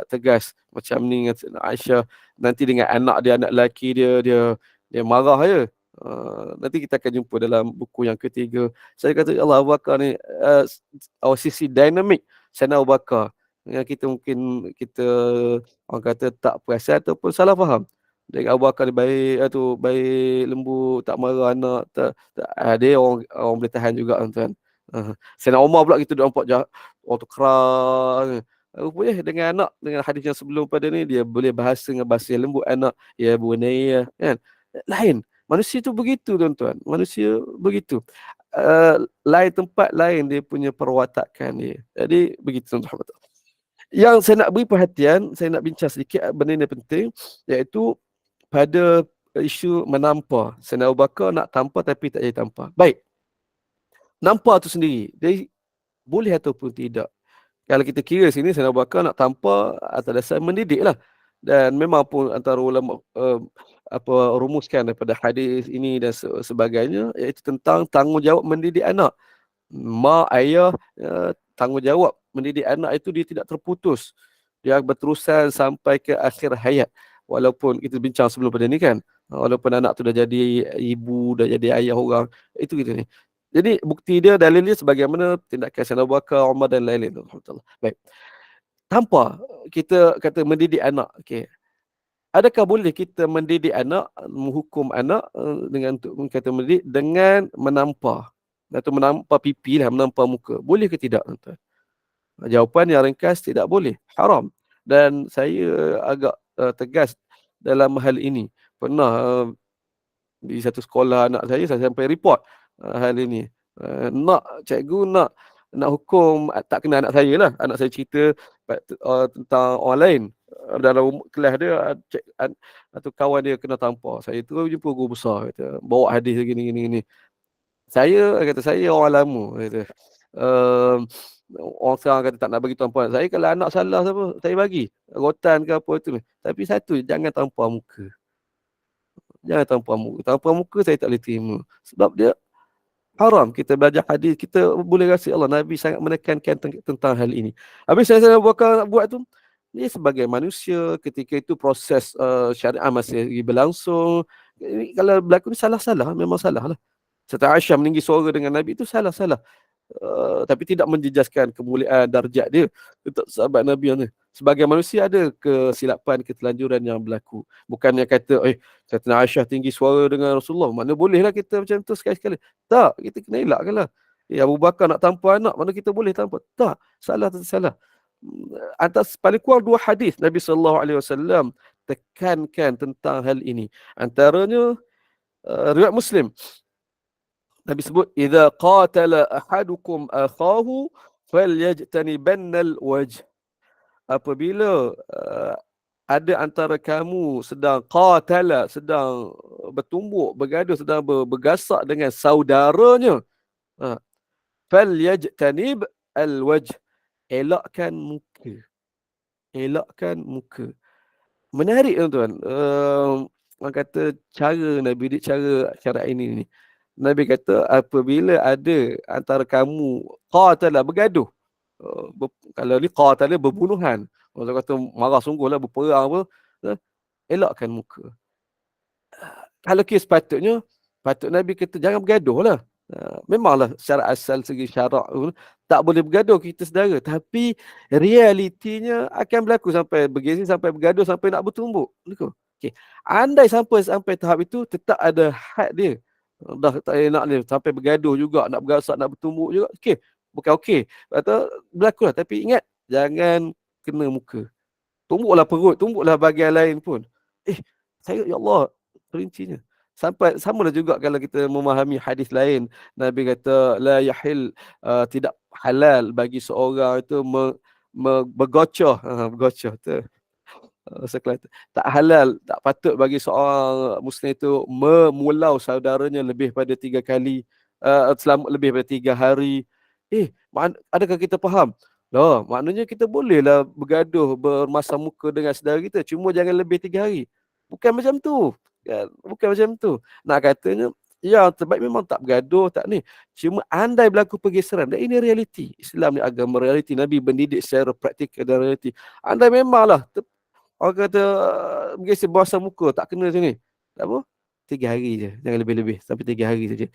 tegas macam ni dengan Aisyah. Nanti dengan anak dia, anak lelaki dia marah je. Nanti kita akan jumpa dalam buku yang ketiga. Saya kata Allah, Abu Bakar ni sisi dinamik Sayyidina Abu Bakar yang kita mungkin orang kata tak perasan ataupun salah faham. Dia Abu Bakar ni baik lembut, tak marah anak, dia orang boleh tahan juga, tuan. Sayyidina Umar pula kita nampak orang tu keras. Rupanya dengan anak, dengan hadis yang sebelum pada ni, dia boleh bahasa dengan bahasa yang lembut anak, ya bunayya, kan? Lain. Manusia tu begitu, tuan-tuan. Manusia begitu. lain tempat lain dia punya perwatakan dia. Jadi begitu tuan-tuan. Yang saya nak beri perhatian, saya nak bincang sedikit benda ini penting, iaitu pada isu menampa. Sayyidina Abu Bakar nak tampar tapi tak jadi tampar. Baik. Nampar tu sendiri, dia boleh ataupun tidak. Kalau kita kira sini Sayyidina Abu Bakar nak tampar atas dasar mendidik lah. Dan memang pun antara ulama rumuskan daripada hadis ini dan sebagainya, iaitu tentang tanggungjawab mendidik anak. Mak, ayah, tanggungjawab mendidik anak itu dia tidak terputus. Dia berterusan sampai ke akhir hayat. Walaupun kita bincang sebelum pada ni kan, walaupun anak tu dah jadi ibu, dah jadi ayah orang, itu gitu ni. Jadi bukti dia, dalil dia sebagaimana tindakan Sayyidina Abu Bakar, Umar dan lain-lain. Baik. Tanpa kita kata mendidik anak, okey. Adakah boleh kita mendidik anak, menghukum anak dengan untuk kata mendidik dengan menampar atau menampar pipi lah, menampar muka? Boleh ke tidak, tuan-tuan? Jawapan yang ringkas, tidak boleh. Haram. Dan saya agak tegas dalam hal ini. Pernah di satu sekolah anak saya sampai report hal ini. Cikgu nak hukum, tak kena anak saya lah. Anak saya cerita tentang orang lain. Dalam kelas dia, atau kawan dia kena tampar. Saya tu jumpa guru besar, kata, bawa hadis gini. Saya orang lama, kata. Orang sekarang kata tak nak bagi tampar. Saya kalau anak salah siapa, saya bagi. Rotan ke apa tu. Tapi satu, jangan tampar muka. Jangan tampar muka. Tampar muka saya tak boleh terima. Sebab dia haram. Kita belajar hadis, kita boleh rasa Allah Nabi sangat menekankan tentang hal ini. Habis saya nak buat tu, dia sebagai manusia, ketika itu proses syariah masih berlangsung. Kalau berlaku ni salah-salah, memang salah lah. Serta Aisyah meninggi suara dengan Nabi itu salah-salah. Tapi tidak menjejaskan kemuliaan darjat dia untuk sahabat Nabi ni. Sebagai manusia ada kesilapan, ketelanjuran yang berlaku. Bukannya kata, Sayyidina Aisyah tinggi suara dengan Rasulullah, mana bolehlah kita macam tu sekali-sekali. Tak, kita kena elakkan lah. Abu Bakar nak tampar anak, mana kita boleh tampar? Tak, salah tu salah. Atas paling kurang 2 hadis Nabi SAW tekankan tentang hal ini. Antaranya riwayat Muslim. Nabi sebut, idza qatala ahadukum akhahu falyajtanibannal wajh. Apabila ada antara kamu sedang qatala, sedang bertumbuk, bergaduh, sedang bergasak dengan saudaranya, falyajtanib al-wajh. Elakkan muka. Elakkan muka. Menarik tuan-tuan. Orang kata cara Nabi didik, cara ini ni. Nabi kata apabila ada antara kamu qatala, bergaduh. Kalau ni qatala, berbunuhan. Orang kata marah sungguhlah, berperang apa, elakkan muka. Kalau kes patut Nabi kata jangan bergaduh lah. Memanglah secara asal segi syarak tak boleh bergaduh kita saudara, tapi realitinya akan berlaku sampai bergeser, sampai bergaduh, sampai nak bertumbuk. Okay. Andai sampai tahap itu, tetap ada had dia. Dah tak nak ni, sampai bergaduh juga, nak bergasak, nak bertumbuk juga. Okey, bukan okey. Atau berlakulah, tapi ingat jangan kena muka. Tumbuklah perut, tumbuklah bahagian lain pun. Saya ya Allah, perincinya. Sampai samalah juga kalau kita memahami hadis lain, Nabi kata la yahil, tidak halal bagi seorang itu bergocoh, bergocoh tu. Tak halal, tak patut bagi seorang Muslim itu memulau saudaranya lebih pada 3 kali, selama lebih pada 3 hari. Adakah kita faham? Maknanya kita bolehlah bergaduh, bermasam muka dengan saudara kita, cuma jangan lebih 3 hari. Bukan macam tu. Bukan macam tu. Nak katanya, yang terbaik memang tak bergaduh, tak ni. Cuma andai berlaku pergeseran, dan ini realiti. Islam ni agama realiti. Nabi mendidik secara praktikal dan realiti. Andai memanglah orang kata bergeser bawah muka, tak kena macam ni. Tak apa? 3 hari je. Jangan lebih-lebih. Sampai 3 hari saja.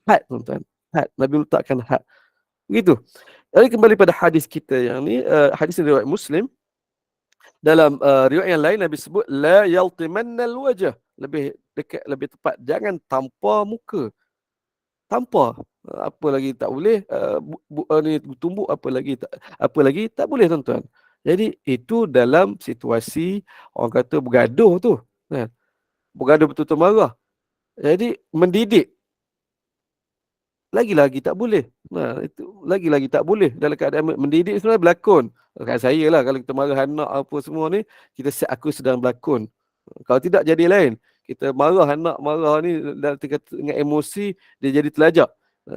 Had, tuan-tuan. Had. Nabi letakkan had. Begitu. Jadi kembali pada hadis kita yang ni. Hadis riwayat Muslim. Dalam riwayat yang lain, Nabi sebut, la yaltimannal wajah. Lebih dekat, lebih tepat. Jangan tampar muka. Tampar. Apa lagi tak boleh. Ni tumbuk, apa lagi tak boleh, tuan-tuan. Jadi itu dalam situasi orang kata bergaduh tu, kan? Bergaduh betul-betul marah. Jadi mendidik lagi-lagi tak boleh. Nah, itu lagi-lagi tak boleh. Dalam keadaan mendidik sebenarnya berlakon. Kat saya lah, kalau kita marah anak apa semua ni, kita set aku sedang berlakon. Kalau tidak jadi lain. Kita marah anak, marah ni dengan emosi, dia jadi terlajak.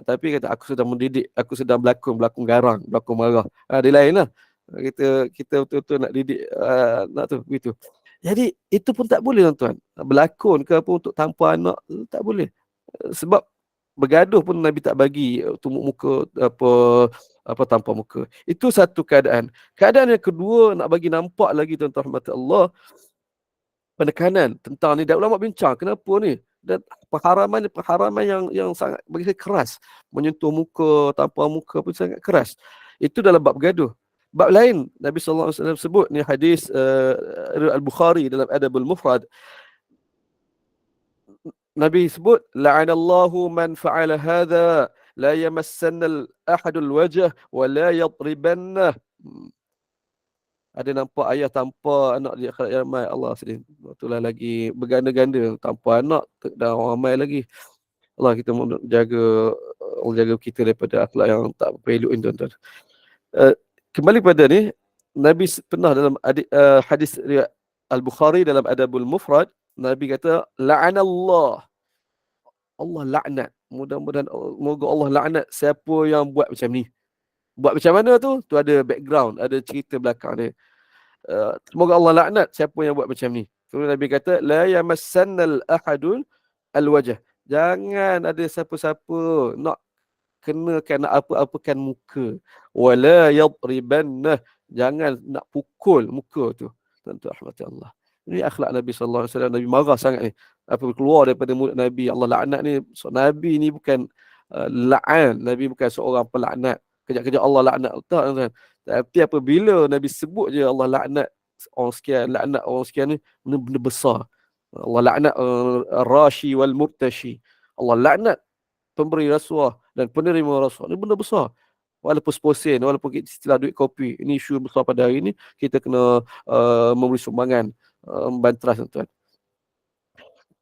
Tapi kata aku sedang mendidik, aku sedang berlakon, berlakon garang, berlakon marah. Dia lain lah. Kita betul-betul nak didik nak tu begitu. Jadi itu pun tak boleh tuan-tuan. Berlakon ke apa untuk tanpa anak tak boleh. Sebab bergaduh pun Nabi tak bagi tumbuk muka apa tanpa muka. Itu satu keadaan. Keadaan yang kedua nak bagi nampak lagi tuan-tuan rahmat Allah, penekanan tentang ni, dan ulama bincang kenapa ni, dan pengharaman yang sangat bagi saya keras, menyentuh muka tanpa muka pun sangat keras. Itu dalam bab gaduh. Bab lain Nabi sallallahu alaihi wasallam sebut ni hadis Al-Bukhari dalam Adabul Mufrad. Nabi sebut la'anallahu man fa'ala hadha la yamassanna ahadul wajh wa la yadribanna. Ada nampak ayah tanpa anak di akhirat ramai, Allah sedih. Itulah lagi berganda-ganda tanpa anak dan orang ramai lagi. Allah kita mohon jaga, Allah jaga kita daripada akhlak yang tak berelok ini tuan-tuan. Kembali pada ni, Nabi pernah dalam hadis riwayat Al-Bukhari dalam Adabul Mufrad, Nabi kata la'anallah, Allah laknat. Mudah-mudahan moga Allah laknat siapa yang buat macam ni. Buat macam mana tu? Tu ada background, ada cerita belakang dia. Semoga Allah laknat siapa yang buat macam ni. Kemudian Nabi kata la yamassannal ahadul alwajh. Jangan ada siapa-siapa nak kenakan, nak apa-apakan muka. Wala yadribanna. Jangan nak pukul muka tu. Tentu rahmat Allah. Ini akhlak Nabi sallallahu alaihi wasallam. Nabi marah sangat ni. Apa keluar daripada mulut Nabi, Allah laknat ni. So, Nabi ni bukan la'an. Nabi bukan seorang pelaknat. Kejap-kejap Allah laknat. Tak, tapi apabila Nabi sebut je Allah laknat orang sekian, laknat orang sekian ni, benda-benda besar. Allah laknat rashi wal murtashi. Allah laknat pemberi rasuah dan penerima rasuah. Ini benda besar. Walaupun seposen, walaupun istilah duit kopi, ini isu besar pada hari ini, kita kena memberi sumbangan, membantras tuan.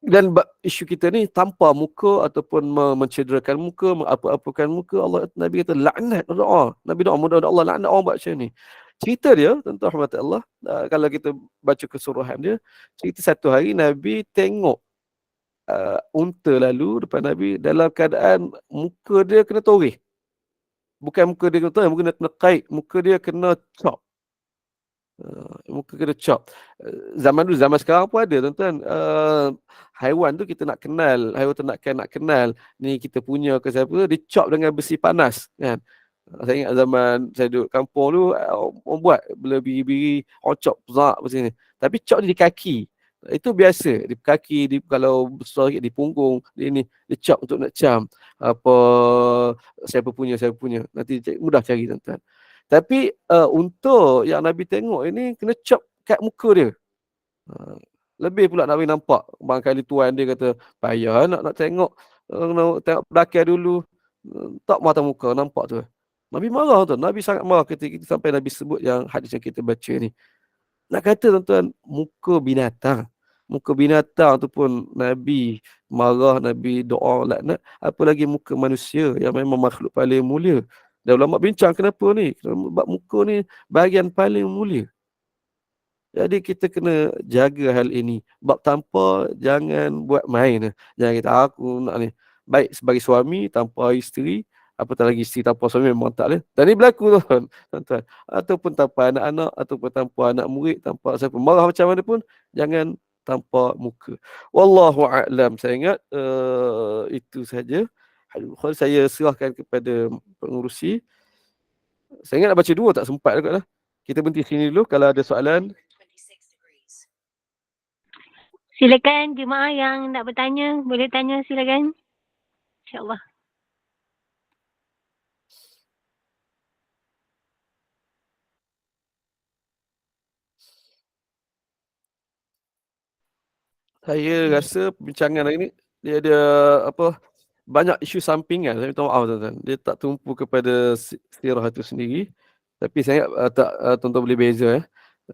Dan isu kita ni tanpa muka ataupun mencederakan muka, mengapa-apakan muka, Allah, Nabi kata laknat doa. Nabi doa mudah Allah laknat orang buat macam ni. Cerita dia tentang rahmat Allah, kalau kita baca keseluruhan dia, cerita satu hari Nabi tengok unta lalu depan Nabi dalam keadaan muka dia kena toreh. Bukan muka dia kena toreh, muka dia kena kait, muka dia kena chop. Muka kena chop. Zaman dulu, zaman sekarang pun ada tuan-tuan. Haiwan tu kita nak kenal, haiwan tu nak kenal ni kita punya ke siapa, dia chop dengan besi panas kan. Saya ingat zaman saya duduk kampung tu, orang buat bila biri-biri orang chop zak macam ni. Tapi chop dia di kaki. Itu biasa, di kaki, kalau besar sikit di punggung, di chop untuk nak cam apa siapa punya. Nanti mudah cari tuan-tuan. Tapi untuk yang Nabi tengok ini kena chop kat muka dia. Lebih pula Nabi nampak. Barangkali tuan dia kata, payah nak tengok. Tengok belakang dulu. Tak mata muka, nampak tu. Nabi marah tu. Nabi sangat marah ketika kita sampai Nabi sebut yang hadis yang kita baca ni. Nak kata tuan-tuan, muka binatang. Muka binatang tu pun Nabi marah, Nabi doa laknat. Apalagi muka manusia yang memang makhluk paling mulia. Dan ulama bincang kenapa ni? Sebab muka ni bahagian paling mulia. Jadi kita kena jaga hal ini. Bab tanpa jangan buat main. Jangan kata aku nak ni. Baik sebagai suami tanpa isteri, apatah lagi isteri tanpa suami memang tak boleh. Dan ini berlaku tuan-tuan. Ataupun tanpa anak-anak, ataupun tanpa anak murid, tanpa siapa. Marah macam mana pun, jangan tanpa muka. Wallahu a'lam. Saya ingat itu saja. Saya serahkan kepada pengurusi. Saya ingat nak baca 2 tak sempat juga lah. Kita berhenti sini dulu. Kalau ada soalan. Silakan jemaah yang nak bertanya, boleh tanya silakan. InsyaAllah. Saya rasa perbincangan hari ni dia ada banyak isu sampingan. Saya minta maaf tuan-tuan. Dia tak tumpu kepada sirah itu sendiri. Tapi saya ingat tuan-tuan boleh beza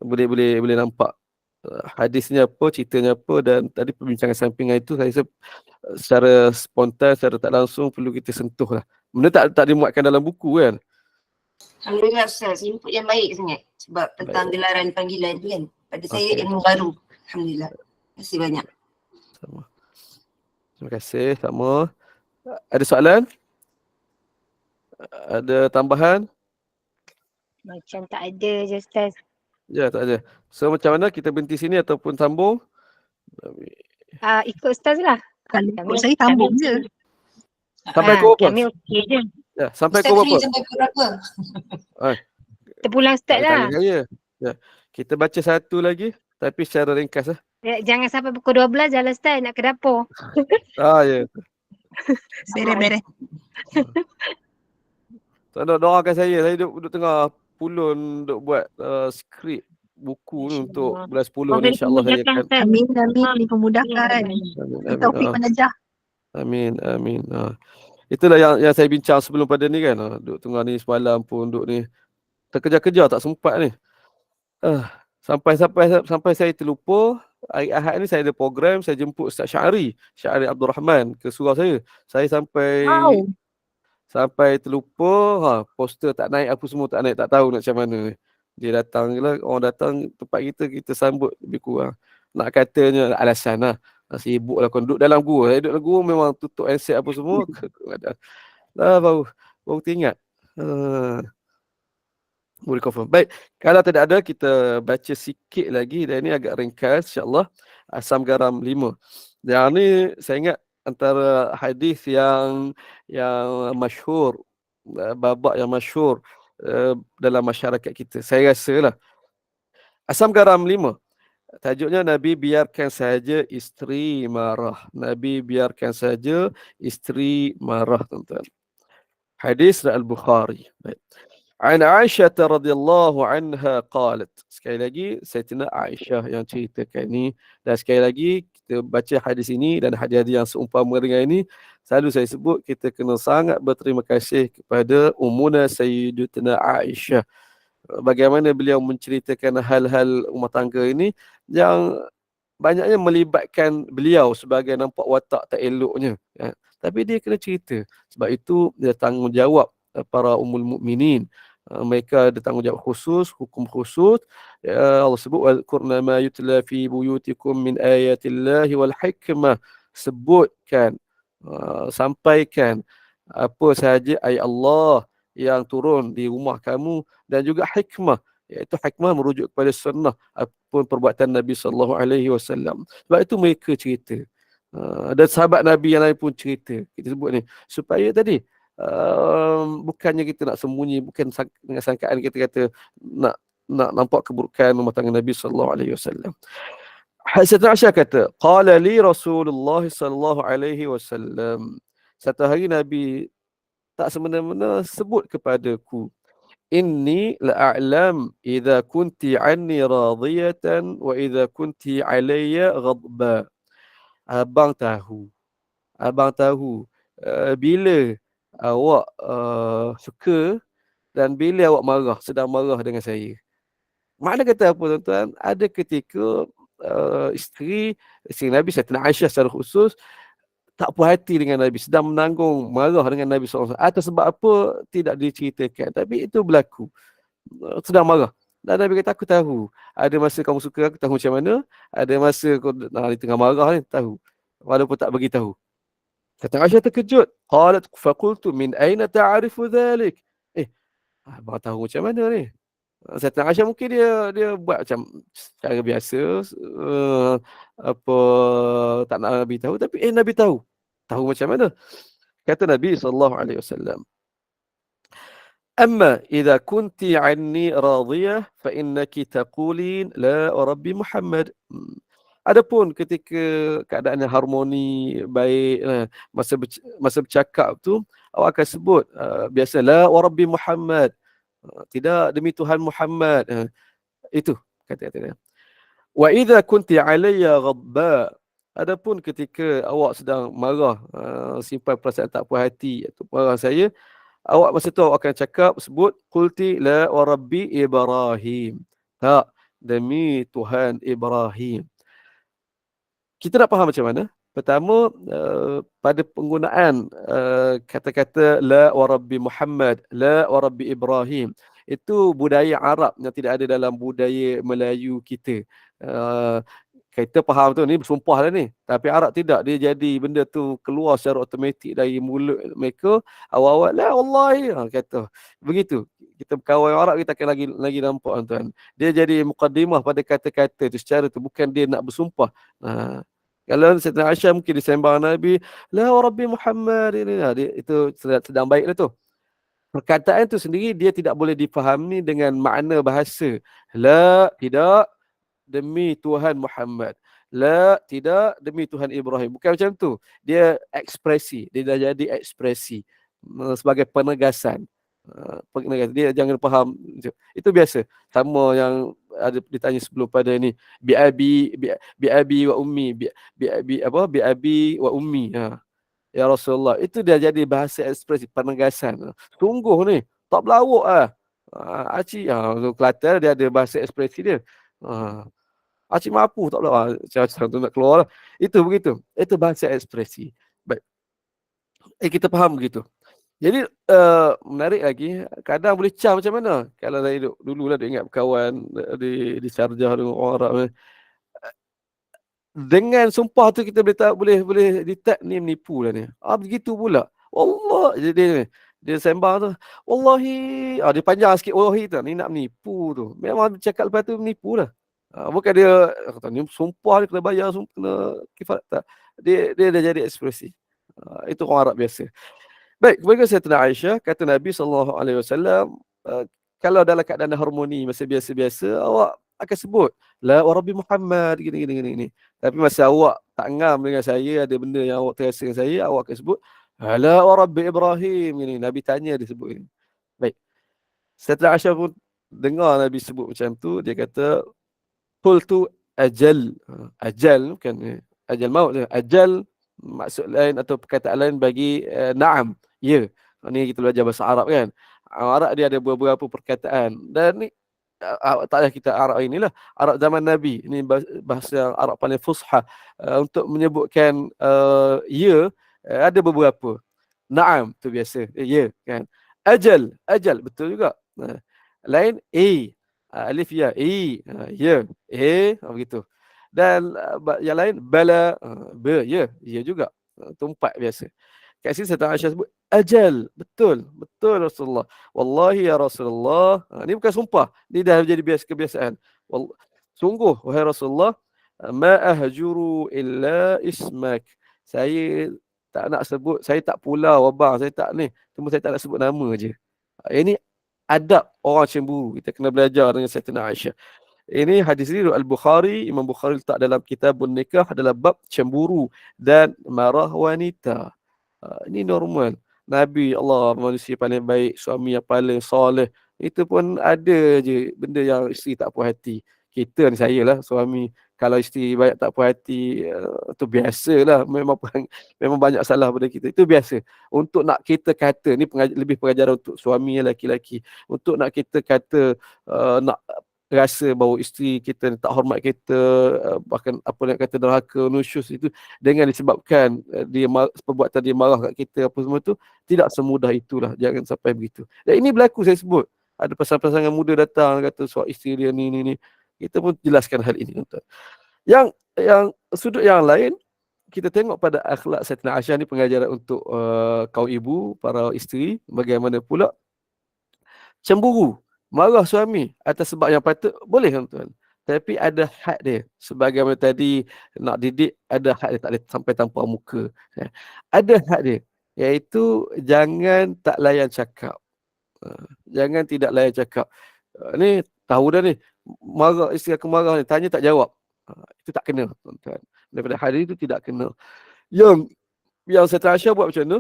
boleh nampak hadisnya apa, ceritanya apa, dan tadi perbincangan sampingan itu saya rasa secara spontan, secara tak langsung perlu kita sentuh lah. Benda tak dimuatkan dalam buku kan. Alhamdulillah Ustaz, input yang baik sangat sebab tentang Baik. gelaran panggilan tu kan. Pada saya Okey. ilmu baru. Alhamdulillah. Terima kasih banyak. Sama. Terima kasih, sama. Ada soalan? Ada tambahan? Macam tak ada je Ustaz. Ya, tak ada. So macam mana, kita berhenti sini ataupun sambung? Ikut Ustaz lah. Kalau ikut saya sambung je. Sampai pukul berapa? Kami okey je. Ya, sampai Ustaz pukul free berapa? sampai pukul berapa? Kita pulang Ustaz Tak lah. tanya saya. Ya. Kita baca satu lagi tapi secara ringkas lah. Jangan sampai pukul 12 jalan Ustaz nak ke dapur. Ya. Beres-beres. Tak nak doakan saya duduk tengah pulun duk buat skrip buku ni untuk bulan 10 ni, insya-Allah saya akan. Amin, dipermudahkan. Taufik menajah. Amin. Itulah yang saya bincang sebelum pada ni kan. Duduk tengah ni semalam pun duduk ni terkejar-kejar, tak sempat ni. Sampai saya terlupa. Hari Ahad ni saya ada program, saya jemput Ustaz Syahri Abdul Rahman ke surau saya. Saya sampai terlupa, poster tak naik, apa semua tak naik, tak tahu nak macam mana ni. Dia datang je lah, orang datang tempat kita sambut lebih kurang. Nak katanya alasan lah, sibuk lah, duduk dalam gua. Saya duduk dalam gua memang tutup handset apa semua. Baru teringat. Boleh confirm. Baik, kalau tidak ada, kita baca sikit lagi, dan ini agak ringkas insya-Allah. Asam garam 5. Yang ni saya ingat antara hadis yang masyhur, babak yang masyhur dalam masyarakat kita. Saya rasa lah. Asam garam 5. Tajuknya, Nabi biarkan saja isteri marah. Nabi biarkan saja isteri marah, tuan-tuan. Hadis Al-Bukhari. Baik. An Aisyah radhiyallahu anha qalat. Sekali lagi Sayyidatina Aisyah yang ceritakan ni, dan sekali lagi kita baca hadis ini dan hadis-hadis yang seumpama dengan ini, selalu saya sebut kita kena sangat berterima kasih kepada Ummuna Sayyidatina Aisyah. Bagaimana beliau menceritakan hal-hal rumah tangga ini yang banyaknya melibatkan beliau sebagai nampak watak tak eloknya. Tapi dia kena cerita. Sebab itu dia tanggungjawab para ummul mukminin. Mereka ada tanggungjawab khusus, hukum khusus. Allah sebut wal-qurna ma yutla fi buyutikum min ayatillahi wal hikmah. Sebutkan, sampaikan apa sahaja ayat Allah yang turun di rumah kamu, dan juga hikmah, iaitu hikmah merujuk kepada sunnah apapun perbuatan Nabi sallallahu alaihi wasallam. Sebab itu mereka cerita. Dan sahabat Nabi yang lain pun cerita. Kita sebut ni supaya tadi bukannya kita nak sembunyi, bukan dengan sangkaan kita kata nak nampak keburukan rumah tangga Nabi sallallahu alaihi wasallam. Sayyidatina Aisyah kata, qala li Rasulullah sallallahu alaihi wasallam. Satu hari Nabi tak semena-mena sebut kepadaku, inni la'alam idza kunti anni radiyatan wa idza kunti alayya ghadba. Abang tahu bila awak suka dan bila awak sedang marah dengan saya. Makna kata apa, tuan-tuan? Ada ketika isteri Nabi Sayyidatina Aisyah secara khusus tak puas hati dengan Nabi, sedang menanggung marah dengan Nabi SAW. Atas sebab apa tidak diceritakan, tapi itu berlaku. Sedang marah. Dan Nabi kata, aku tahu. Ada masa kamu suka, aku tahu macam mana. Ada masa kau di tengah marah ni, tahu. Walaupun tak bagi tahu. Kata Aisyah terkejut. Qalat faqultu min aina ta'rifu dhalik? Abang tahu macam mana ni? Sayyidatina Aisyah mungkin dia buat macam cara biasa, tak nak Nabi tahu, tapi Nabi tahu. Tahu macam mana? Kata Nabi SAW, amma idza kunti anni radiyah fa innaki taqulin la rabbi Muhammad. Adapun ketika keadaan yang harmoni, baik, masa bercakap tu, awak akan sebut biasa la rabbi Muhammad. Tidak demi Tuhan Muhammad. Itu kata-kata dia. Wa idza kunti alayya ghadba. Adapun ketika awak sedang marah, simpan perasaan tak puas hati atau marah saya, awak masa tu awak akan cakap sebut qulti la wa rabbi Ibrahim. Tak, demi Tuhan Ibrahim. Kita nak faham macam mana? Pertama, pada penggunaan kata-kata la wa rabbi Muhammad, la wa rabbi Ibrahim, itu budaya Arab yang tidak ada dalam budaya Melayu kita. Kita faham tu, ni bersumpah lah ni. Tapi Arab tidak. Dia jadi benda tu keluar secara automatik dari mulut mereka. Awal-awal, la wallahi. Kata. Begitu. Kita berkawan Arab, kita akan lagi nampak tuan. Dia jadi muqaddimah pada kata-kata tu secara tu. Bukan dia nak bersumpah. Kalau Sayyidina Aisyah mungkin disembang Nabi, la wa rabbi Muhammad. Itu sedang baik lah tu. Perkataan tu sendiri dia tidak boleh difahami dengan makna bahasa. La, tidak, demi Tuhan Muhammad. La, tidak, demi Tuhan Ibrahim. Bukan macam tu. Dia ekspresi. Dia dah jadi ekspresi. Sebagai penegasan. Dia jangan faham. Itu biasa. Sama yang ada ditanya sebelum pada ni. Bi'abi wa ummi. Bi'abi wa ummi. Ya Rasulullah. Itu dia jadi bahasa ekspresi. Penegasan. Sungguh ni. Tak berlawak lah. Acik. Kelantan dia ada bahasa ekspresi dia. Acik mampu tak pula cara tu nak keluar lah. Itu begitu. Itu bahasa ekspresi. Baik. Kita faham begitu. Jadi menarik lagi, kadang boleh cah macam mana? Kalau saya dulu lah ingat berkawan di Sharjah dengan orang Arab. Dengan sumpah tu kita boleh detect ni menipu lah ni. Begitu pula. Allah, jadi dia sembang tu. Wallahi, dia panjang sikit wallahi tu. Ni nak menipu tu. Memang cakap lepas tu menipu lah. Bukan dia kata ni sumpah dia kena bayar, kena kifarat tak. Dia dah jadi ekspresi. Itu orang Arab biasa. Baik, kemudian Sayyidina Aisyah kata Nabi SAW, kalau dalam keadaan harmoni masa biasa-biasa, awak akan sebut la wa rabbi Muhammad gini. Tapi masa awak tak ngam dengan saya, ada benda yang awak terasa dengan saya, awak akan sebut la wa rabbi Ibrahim gini. Nabi tanya dia sebut ini. Baik. Sayyidina Aisyah pun dengar Nabi sebut macam tu, dia kata qultu ajal. Ajal bukan ajal maut, ajal maksud lain atau perkataan lain bagi na'am. Ya. Ni kita belajar bahasa Arab kan. Arab dia ada beberapa perkataan. Dan ni tak payah kita Arab inilah. Arab zaman Nabi. Ini bahasa Arab paling fusha. Untuk menyebutkan ya, ada beberapa. Na'am tu biasa. Ya kan. Ajal betul juga. Lain alif ya, ya, begitu. Dan yang lain bala, ya juga. Tumpat biasa. Kat sini Sayyidina Aisyah sebut ajal, betul Rasulullah. Wallahi ya Rasulullah. Ini bukan sumpah, ini dah jadi kebiasaan. Sungguh wahai Rasulullah, ma ahjuru illa ismak. Saya tak nak sebut, saya tak pulau abang, saya tak ni, cuma saya tak nak sebut nama je. Ini adab orang cemburu. Kita kena belajar dengan Sayyidina Aisyah. Ini hadis ini Al-Bukhari, Imam Bukhari letak dalam Kitabun Nikah adalah bab cemburu dan marah wanita. Ini normal. Nabi Allah manusia paling baik, suami yang paling soleh. Itu pun ada je benda yang isteri tak puas hati. Kita ni, saya lah suami, kalau isteri banyak tak puas hati, tu biasalah. Memang banyak salah pada kita. Itu biasa. Untuk nak kita kata, ni lebih pengajaran untuk suami lelaki-lelaki. Untuk nak kita kata, nak rasa bahawa isteri kita tak hormat kita, bahkan apa nak kata derhaka, nusyus, itu dengan disebabkan perbuatan dia marah kat kita, apa semua tu, tidak semudah itulah. Jangan sampai begitu. Dan ini berlaku, saya sebut. Ada pasangan-pasangan muda datang kata suami isteri dia ni. Kita pun jelaskan hal ini, tuan. Yang sudut yang lain, kita tengok pada akhlak Sayyidina Aisyah ni, pengajaran untuk kaum ibu, para isteri, bagaimana pula cemburu, marah suami atas sebab yang patut, boleh tuan. Tapi ada had dia. Sebagaimana tadi nak didik, ada had dia, tak boleh sampai tanpa muka. Ada had dia, iaitu jangan tak layan cakap. Jangan tidak layan cakap. Ni tahu dah ni, marah isteri aku marah ni, tanya tak jawab. Itu tak kena, tuan-tuan. Daripada hadis itu tidak kena. Yang Sayyidina Aisyah buat macam mana?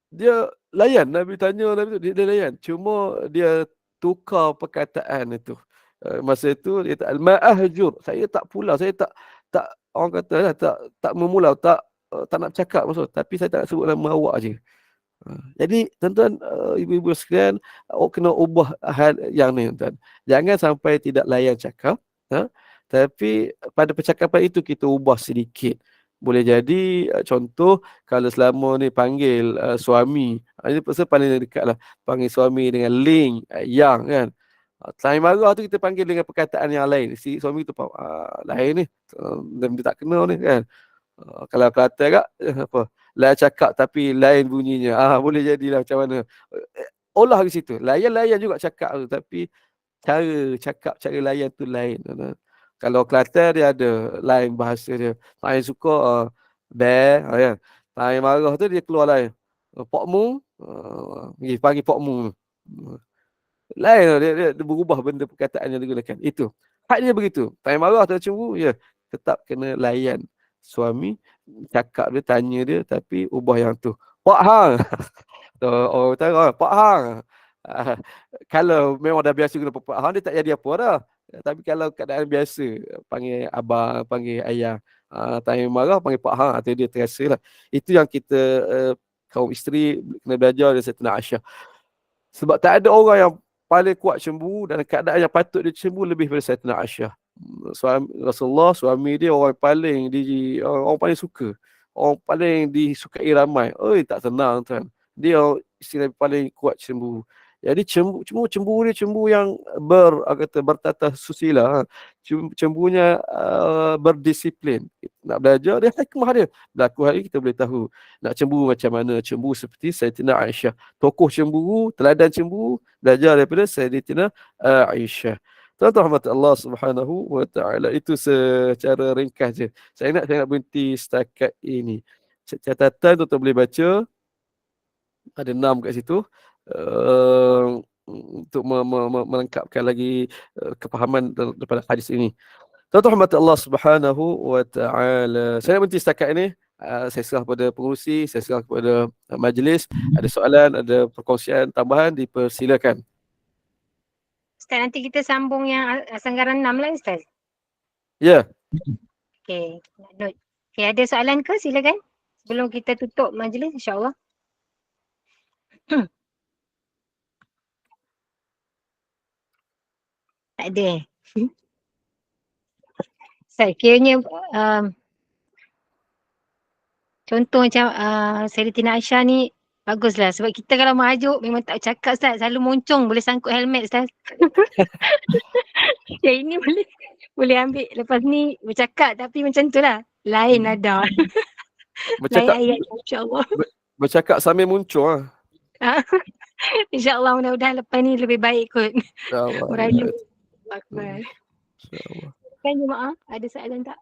Dia layan, Nabi tanya, Nabi tu dia layan. Cuma dia tukar perkataan itu. Masa itu dia tak al-ma'ahjur. Saya tak pulau, saya tak orang kata lah, tak memulau, tak nak cakap maksud, tapi saya tak nak sebut nama awak je. Jadi tuan-tuan, ibu-ibu sekalian, awak kena ubah hal yang ni, tuan. Jangan sampai tidak layan cakap, Tapi pada percakapan itu kita ubah sedikit. Boleh jadi contoh kalau selama ni panggil suami, ini pasal paling dekat lah, panggil suami dengan ling, yang kan. Time marah tu kita panggil dengan perkataan yang lain. Si suami tu faham, lain ni, dia tak kena ni kan. Kalau kata agak apa, lain cakap tapi lain bunyinya. Boleh jadilah macam mana. Olah ke situ. Layan-layan juga cakap tu, tapi cara cakap, cara layan tu lain. Kalau Kelantan dia ada lain bahasa dia. Saya suka bear, kan. Saya marah tu dia keluar lain. Pok mu, panggil pok mu. Lain dia berubah benda perkataan yang digunakan. Itu. Haknya begitu. Saya marah atau cemburu, ya, tetap kena layan suami, cakap dia, tanya dia, tapi ubah yang tu. Pak hang. Orang utara, Pak hang. Kalau memang dah biasa guna Pak hang, dia tak jadi apa dah. Tapi kalau keadaan biasa, panggil abang, panggil ayah, tanya marah, panggil Pak hang, atau dia terasa lah. Itu yang kita kaum isteri kena belajar dari Sayyidatina Aisyah. Sebab tak ada orang yang paling kuat cemburu dan keadaan yang patut dia cemburu lebih daripada Sayyidatina Aisyah. Rasulullah, suami dia orang paling suka, orang paling disukai ramai. Tak senang tuan. Dia istilah paling kuat cemburu. Jadi cemburu dia cemburu yang bertata susila. Cemburunya berdisiplin. Nak belajar dia hikmah dia. Berlaku hari kita boleh tahu. Nak cemburu macam mana? Cemburu seperti Sayyidatina Aisyah. Tokoh cemburu, teladan cemburu, belajar daripada Sayyidatina Aisyah. Tuan-tuan rahmat Allah Subhanahu wa taala. Itu secara ringkas je. Saya nak berhenti setakat ini. Catatan tuan-tuan boleh baca. Ada 6 kat situ. Untuk melengkapkan lagi kepahaman daripada hadis ini. Tuan-tuan rahmat Allah Subhanahu wa taala. Saya nak berhenti setakat ini. Saya serah kepada pengurusi, saya serah kepada majlis. Ada soalan, ada perkongsian tambahan, dipersilakan. Ustaz, nanti kita sambung yang sanggaran 6 lah Ustaz. Ya. Okey, nak note. Okey, ada soalan ke? Silakan. Sebelum kita tutup majlis, insya-Allah. Tak ada. Ustaz, kiranya contoh macam Sayyidatina Aisyah ni baguslah. Sebab kita kalau merajuk memang tak cakap Ustaz. Selalu moncong, boleh sangkut helmet Ustaz. Yang ini boleh ambil. Lepas ni bercakap tapi macam tu lah. Lain nada. Lain ayat, insyaAllah. Bercakap sambil muncul. InsyaAllah mudah-mudahan lepas ni lebih baik kot. Merajuk. Kan jemaah, ada soalan tak?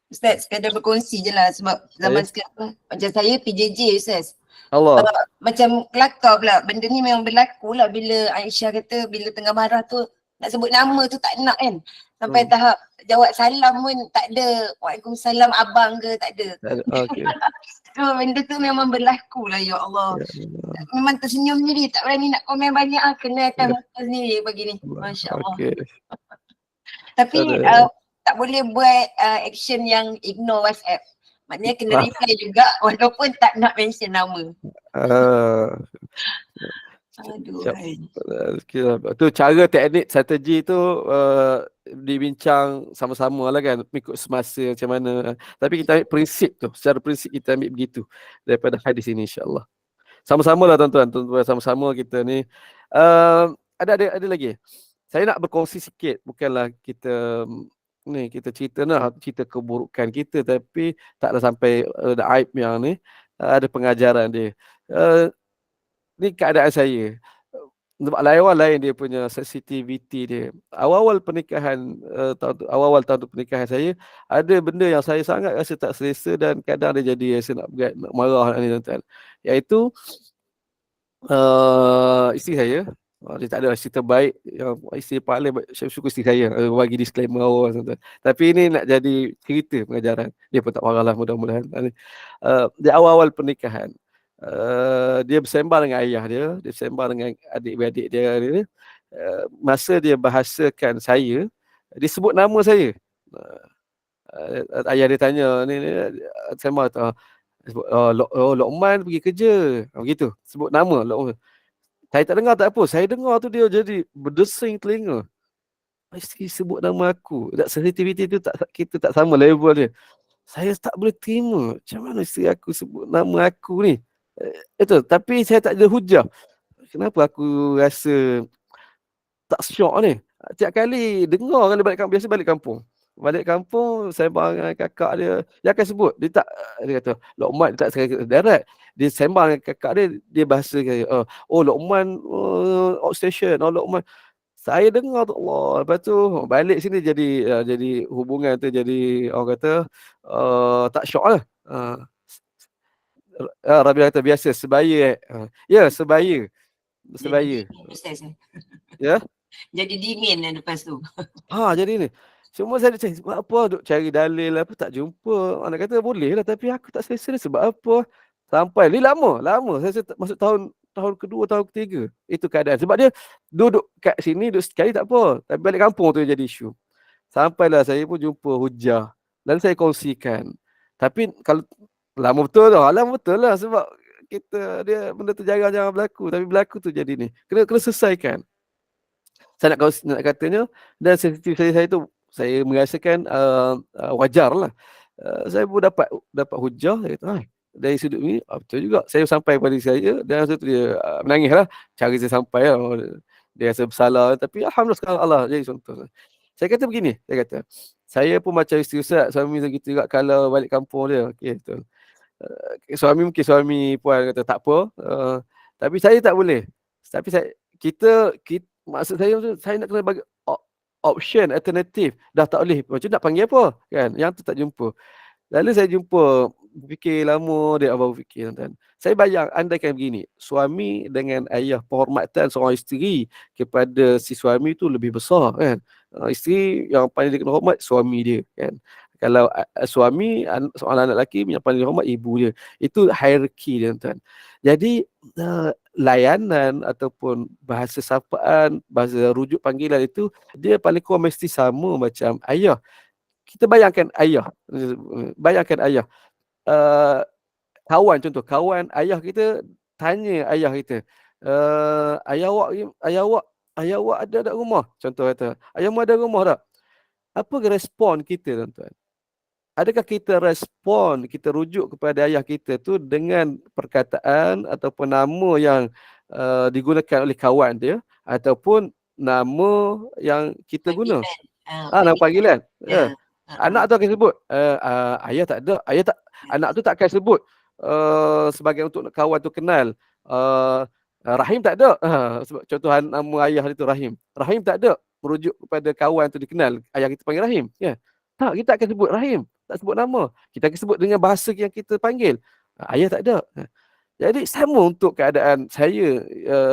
Ustaz, sekadar berkongsi je lah sebab zaman sekarang macam saya PJJ Ustaz. Allah. Macam kelakar pula, benda ni memang berlaku lah bila Aisyah kata bila tengah marah tu nak sebut nama tu tak nak kan. Sampai tahap jawab salam pun tak ada. Waalaikumsalam abang ke tak ada. Okay. Benda tu memang berlaku lah ya Allah. Memang tersenyum sendiri, tak berani nak komen banyak lah. Kenakan mata sendiri pagi ni. Masya Allah. Okay. Tapi tak boleh buat action yang ignore WhatsApp. Maknanya kena reply juga walaupun tak nak mention nama. Aduh. Tu cara teknik strategi tu dibincang sama-sama lah kan, ikut semasa macam mana. Tapi kita ambil prinsip tu, secara prinsip kita ambil begitu daripada hadis ini insya-Allah. Sama-sama lah tuan-tuan, sama-sama kita ni. Ada lagi. Saya nak berkongsi sikit, bukanlah kita cerita keburukan kita, tapi taklah sampai ada aib yang ni, ada pengajaran dia. Ni keadaan saya. Sebab lain dia punya sensitivity dia. Awal-awal pernikahan, awal-awal tahun pernikahan saya, ada benda yang saya sangat rasa tak selesa dan kadang dia jadi rasa nak marah ni tuan-tuan. Iaitu isteri saya, dia tak ada cerita baik, yang isteri paling baik, saya suka isteri saya, bagi disclaimer awal tuan-tuan. Tapi ini nak jadi cerita pengajaran. Dia pun tak marah lah mudah-mudahan. Di awal-awal pernikahan, dia bersembang dengan ayah dia bersembang dengan adik-beradik dia, masa dia bahasakan saya, dia sebut nama saya. Ayah dia tanya, ni sembang tu, Luqman pergi kerja, begitu, sebut nama Luqman. Saya tak dengar tak apa, saya dengar tu dia jadi berdesing telinga. isteri sebut nama aku. Tak, sensitivity tu tak, kita tak sama level dia. Saya tak boleh terima. Macam mana isteri aku sebut nama aku ni? Itu. Tapi saya tak ada hujah. Kenapa aku rasa tak syok ni? Tiap kali dengar kan dia balik kampung. Biasa balik kampung. Balik kampung, sembang dengan kakak dia akan sebut. Dia kata, Lokman, dia tak sekali direct. Dia sembang dengan kakak dia bahasa kata, oh Lokman outstation, oh Lokman. Saya dengar tu Allah. Lepas tu balik sini jadi hubungan tu jadi orang kata tak syok lah. Rabi kata biasa sebaya. Ya, sebaya. Sebaya. Jadi Ustaz. Ya. Jadi dingin lepas tu. Jadi ni. Semua saya cari sebab apa, duk cari dalil apa tak jumpa. Anak kata boleh lah tapi aku tak selesa sebab apa. Sampai ni lama. Saya masuk tahun kedua, tahun ketiga. Itu keadaan. Sebab dia duduk kat sini, duduk sekali tak apa. Tapi balik kampung tu jadi isu. Sampailah saya pun jumpa hujah. Dan saya kongsikan. Tapi kalau lama betul lah sebab benda tu jarang-jarang berlaku. Tapi berlaku tu jadi ni. Kena selesaikan. Saya nak katanya, dan sensitif saya tu, saya merasakan wajar lah. Saya pun dapat hujah. Saya kata, dari sudut ni, betul juga. Saya sampai pada saya, dan masa tu dia menangis lah. Cara saya sampai lah. Dia rasa bersalah. Tapi Alhamdulillah sekarang Allah jadi contoh. Saya kata begini, saya pun macam isteri Ustaz, suami saya gitu juga kalau balik kampung dia. Okay, betul. Suami puan kata tak apa. Tapi saya tak boleh. Tapi kita maksud saya tu, saya nak kena bagi option alternatif. Dah tak boleh. Macam nak panggil apa? Kan? Yang tu tak jumpa. Lalu saya jumpa, fikir lama dia baru fikir tuan. Saya bayang andaikan begini, suami dengan ayah, penghormatan seorang isteri kepada si suami tu lebih besar kan. Isteri yang paling dia kena hormat suami dia kan. Kalau suami seorang anak lelaki yang paling dihormat ibu dia. Itu hierarki dia tuan. Jadi layanan ataupun bahasa sapaan, bahasa rujuk panggilan itu dia paling kurang mesti sama macam ayah. Kita bayangkan ayah. Kawan ayah kita tanya ayah kita, ayah awak ada rumah? Contoh kata, ayahmu ada rumah tak? Apa respon kita tuan-tuan? Adakah kita respon, kita rujuk kepada ayah kita tu dengan perkataan ataupun nama yang digunakan oleh kawan dia ataupun nama yang kita guna? Nama panggilan. Ya. Anak tu akan sebut ayah tak ada. Anak tu tak akan sebut sebagai untuk kawan tu kenal. Rahim tak ada. Sebab contoh nama ayah itu Rahim. Rahim tak ada merujuk kepada kawan tu dikenal. Ayah kita panggil Rahim. Ya. Tak, kita akan sebut Rahim. Tak sebut nama. Kita akan sebut dengan bahasa yang kita panggil. Ayah tak ada. Jadi sama untuk keadaan saya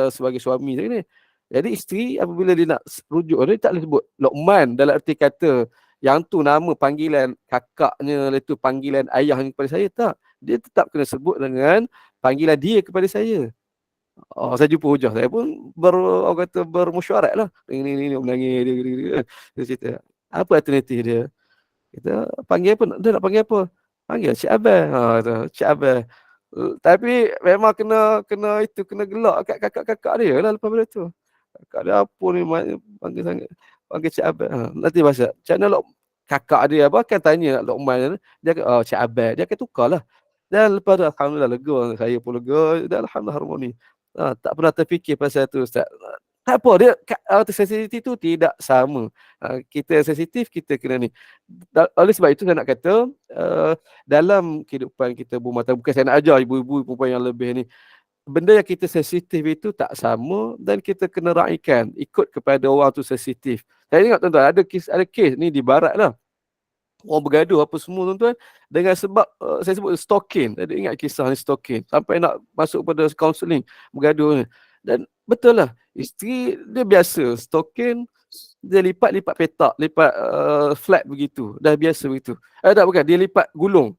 sebagai suami ni. Jadi isteri apabila dia nak rujuk, dia tak boleh sebut Lokman dalam arti kata yang tu nama panggilan kakaknya, itu panggilan ayahnya kepada saya. Tak. Dia tetap kena sebut dengan panggilan dia kepada saya. Saya jumpa hujah. Saya pun bermusyarat lah. Ini menangis dia. Dia cerita, apa alternatif dia? Kita panggil apa? Dia nak panggil apa? Panggil Cik Abang. Cik Abang. Tapi memang kena gelak kat kakak-kakak dia lah lepas pada tu. Kakak dia apa ni panggil sangat. Panggil Cik Abang. Nanti bahasa. Macam mana kakak dia apa akan tanya Lokman. Dia kata, Cik Abang. Dia akan tukar lah. Dan lepas tu Alhamdulillah lega. Saya pun lega. Dan Alhamdulillah harmoni. Tak pernah terfikir pasal tu Ustaz. Tak apa, dia sensitivity tu tidak sama. Kita sensitif, kita kena ni. Oleh sebab itu saya nak kata, dalam kehidupan kita berumah tangga, bukan saya nak ajar ibu-ibu perempuan yang lebih ni, benda yang kita sensitif itu tak sama dan kita kena raikan, ikut kepada orang tu sensitif. Saya ingat tuan-tuan, ada kes ni di barat lah. Orang bergaduh apa semua tuan-tuan dengan sebab saya sebut stalking. Saya ingat kisah ni stalking. Sampai nak masuk pada counselling bergaduh ni. Dan betul lah, isteri dia biasa stalking, dia lipat petak, lipat flat begitu. Dah biasa begitu. Tak bukan, dia lipat gulung.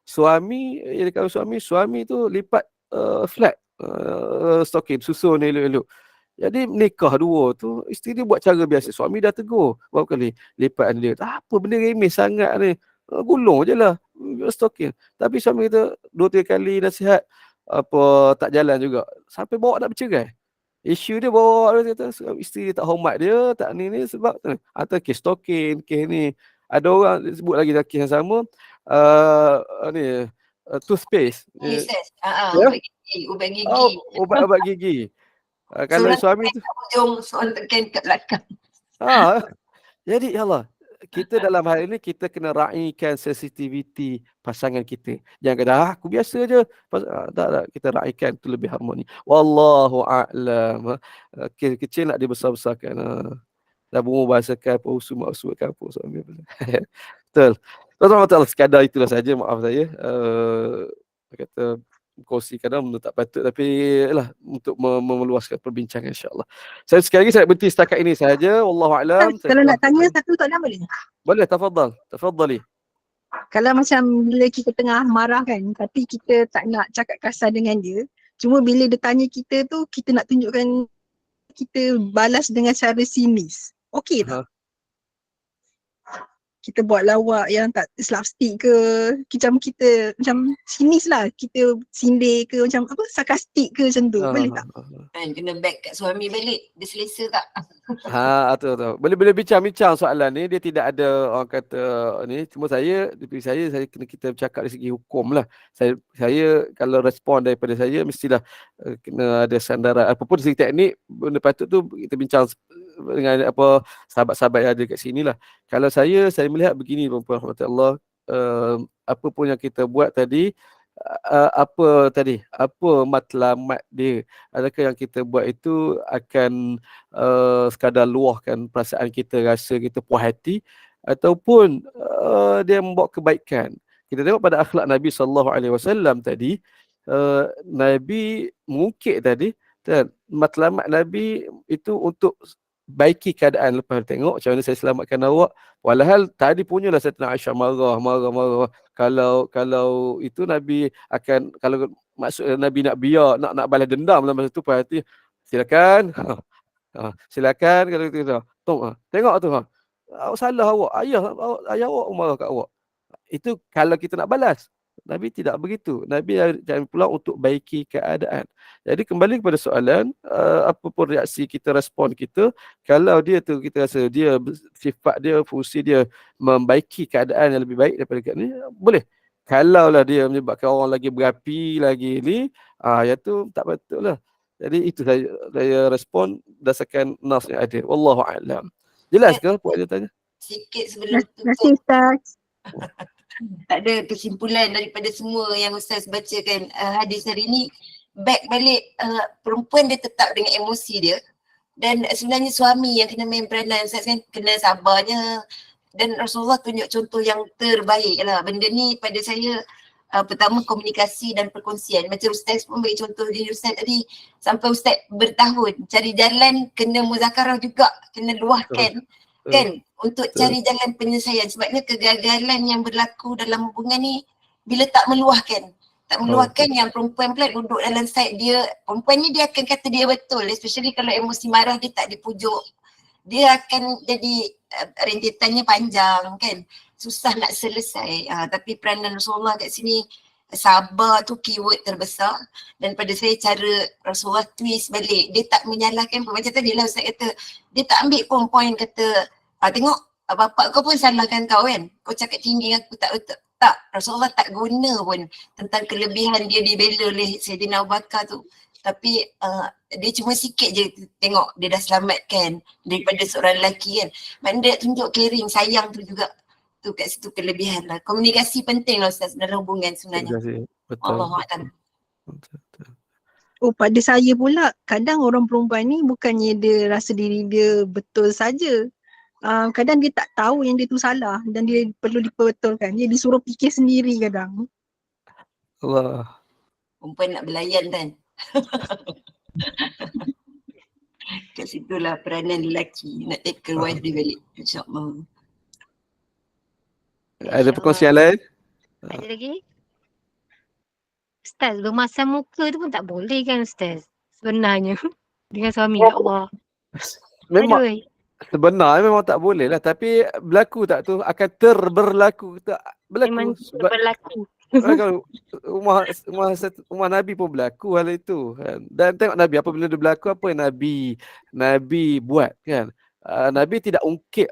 Suami tu lipat flat stalking, susun elok-elok. Jadi nikah dua tu, isteri dia buat cara biasa. Suami dah tegur berapa kali lipat dia. Tak apa, benda remeh sangat ni. Gulung je lah. Stalking. Tapi suami kita 2-3 kali nasihat, apa tak jalan juga. Sampai bawa nak bercerai. Isu dia bawa dia kata isteri dia tak hormat dia, tak ni sebab atau kes token, kes ni. Ada orang sebut lagi dalam kes yang sama ni toothpaste. Yes. Ya? Ubat gigi, ubat gigi. Oh, ubat gigi. Kalau Seorang suami tekan tu kat hujung, seorang tekan kat belakang. jadi ya Allah, kita dalam hal ini kita kena raikan sensitiviti pasangan kita. Jangan kata aku biasa je. Tak, kita raikan tu lebih harmoni. Wallahu a'lam. Kecil nak dibesar-besarkan. Dah berumur bahasakan apa usul-usulkan apa suami. Betul. Tuan-tuan, sekadar itulah saja, maaf saya. Kata kongsi kadang benda tak patut, tapi lah untuk meluaskan perbincangan insya-Allah. Saya sekali lagi saya berhenti setakat ini saja. Wallahu a'lam. Kalau nak tanya satu tak boleh? Boleh, tafadhali. Kalau macam bila kita tengah marah kan, tapi kita tak nak cakap kasar dengan dia, cuma bila dia tanya kita tu, kita nak tunjukkan kita balas dengan cara sinis. Okey tak? Kita buat lawak yang tak slapstick ke, kita macam sinis lah, kita sindir ke, macam apa, sarkastik ke macam tu, boleh tak? Kan kena back kat suami balik, dia selesa tak? Betul. Boleh bincang-bincang soalan ni, dia tidak ada orang kata ni, cuma saya kena kita bercakap dari segi hukum lah. Saya kalau respon daripada saya mestilah kena ada sandaran apapun dari segi teknik, benda patut tu kita bincang dengan apa sahabat-sahabat yang ada kat sini lah. Kalau saya melihat begini, puan-puan rahmatullah, apa pun yang kita buat tadi, apa matlamat dia, adakah yang kita buat itu akan sekadar luahkan perasaan kita, rasa kita puas hati, ataupun dia membawa kebaikan. Kita tengok pada akhlak Nabi SAW tadi, Nabi mengukir tadi, dan matlamat Nabi itu untuk baiki keadaan. Lepas tengok macam mana saya selamatkan awak, walhal tadi punyalah Sayyidina Aisyah marah. Kalau itu Nabi akan, kalau maksud Nabi nak biar, nak balas dendam dalam masa tu, hati silakan. Silakan kalau gitu. Tengok tu awak salah, awak ayah awak marah kat awak. Itu kalau kita nak balas. Nabi tidak begitu. Nabi jangan pula untuk baiki keadaan. Jadi kembali kepada soalan, apa pun reaksi kita, respon kita, kalau dia tu kita rasa dia sifat dia, fungsi dia membaiki keadaan yang lebih baik daripada kat ni, boleh. Kalau lah dia menyebabkan orang lagi berapi lagi ni, yang tu tak betul lah. Jadi itu saya respon berdasarkan nas yang ada. Wallahu a'lam. Jelas ke puan dia tanya? Sikit sebelum Terima kasih Ustaz. tak ada kesimpulan daripada semua yang Ustaz bacakan hadis hari ni. Back balik, perempuan dia tetap dengan emosi dia, dan sebenarnya suami yang kena main peranan, Ustaz kan, kena sabarnya, dan Rasulullah tunjuk contoh yang terbaik lah. Benda ni pada saya pertama komunikasi dan perkongsian, macam Ustaz pun bagi contoh diri Ustaz tadi, sampai Ustaz bertahun cari jalan, kena muzakarah juga, kena luahkan kan, untuk cari jalan penyelesaian. Sebabnya kegagalan yang berlaku dalam hubungan ni bila tak meluahkan yang perempuan pula duduk dalam side dia, perempuan ni dia akan kata dia betul, especially kalau emosi marah dia tak dipujuk, dia akan jadi rentetannya panjang kan, susah nak selesai. Tapi peranan Rasulullah kat sini, sabar tu keyword terbesar, dan pada saya cara Rasulullah twist balik, dia tak menyalahkan pun. Macam tadi lah Ustaz kata, dia tak ambil pun point kata tengok bapak kau pun salahkan kau kan, kau cakap tinggi aku tak betul. Tak, Rasulullah tak guna pun tentang kelebihan dia dibela oleh Sayyidina Abu Bakar tu. Tapi dia cuma sikit je tengok dia dah selamatkan daripada seorang lelaki kan. Maknanya dia tunjuk caring, sayang tu juga. Tu kat situ kelebihan lah. Komunikasi penting lah Ustaz dalam hubungan sebenarnya. Betul. Allahuakbar. Oh, pada saya pula, kadang orang perempuan ni bukannya dia rasa diri dia betul saja. Kadang dia tak tahu yang dia tu salah dan dia perlu diperbetulkan. Dia disuruh fikir sendiri kadang. Allah. Perempuan nak belayan kan. Kat situlah peranan lelaki nak tackle wife dia balik. InsyaAllah. Ada perkongsian lain? Ada lagi? Ustaz, bermasam muka tu pun tak boleh kan Ustaz? Sebenarnya. Dengan suami, ya Allah. Memang Aduh. sebenarnya memang tak boleh lah, tapi berlaku tak tu akan terberlaku tak berlaku Memang sebab berlaku. Kalau rumah Nabi pun berlaku hal itu kan. Dan tengok Nabi apabila dia berlaku apa yang Nabi buat kan. Nabi tidak ungkit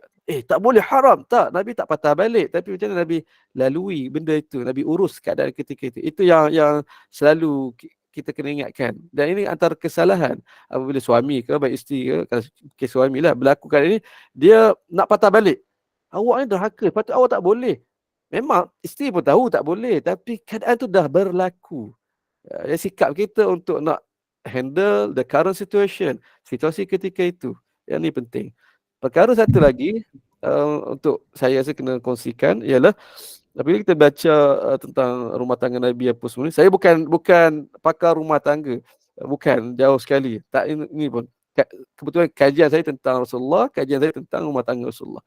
tak boleh haram, tak, Nabi tak patah balik, tapi macam mana Nabi lalui benda itu, Nabi urus keadaan ketika itu yang selalu kita kena ingatkan. Dan ini antara kesalahan apabila suami ke baik isteri ke, kalau kes suami lah berlakukan ini, dia nak patah balik. Awak ni derhaka, patut awak tak boleh. Memang isteri pun tahu tak boleh, tapi keadaan tu dah berlaku. Sikap kita untuk nak handle the current situation, situasi ketika itu, yang ni penting. Perkara satu lagi untuk saya rasa kena kongsikan ialah apabila kita baca tentang rumah tangga Nabi apa semua ni, saya bukan pakar rumah tangga, bukan, jauh sekali. Tak, ini pun kebetulan kajian saya tentang Rasulullah, kajian saya tentang rumah tangga Rasulullah.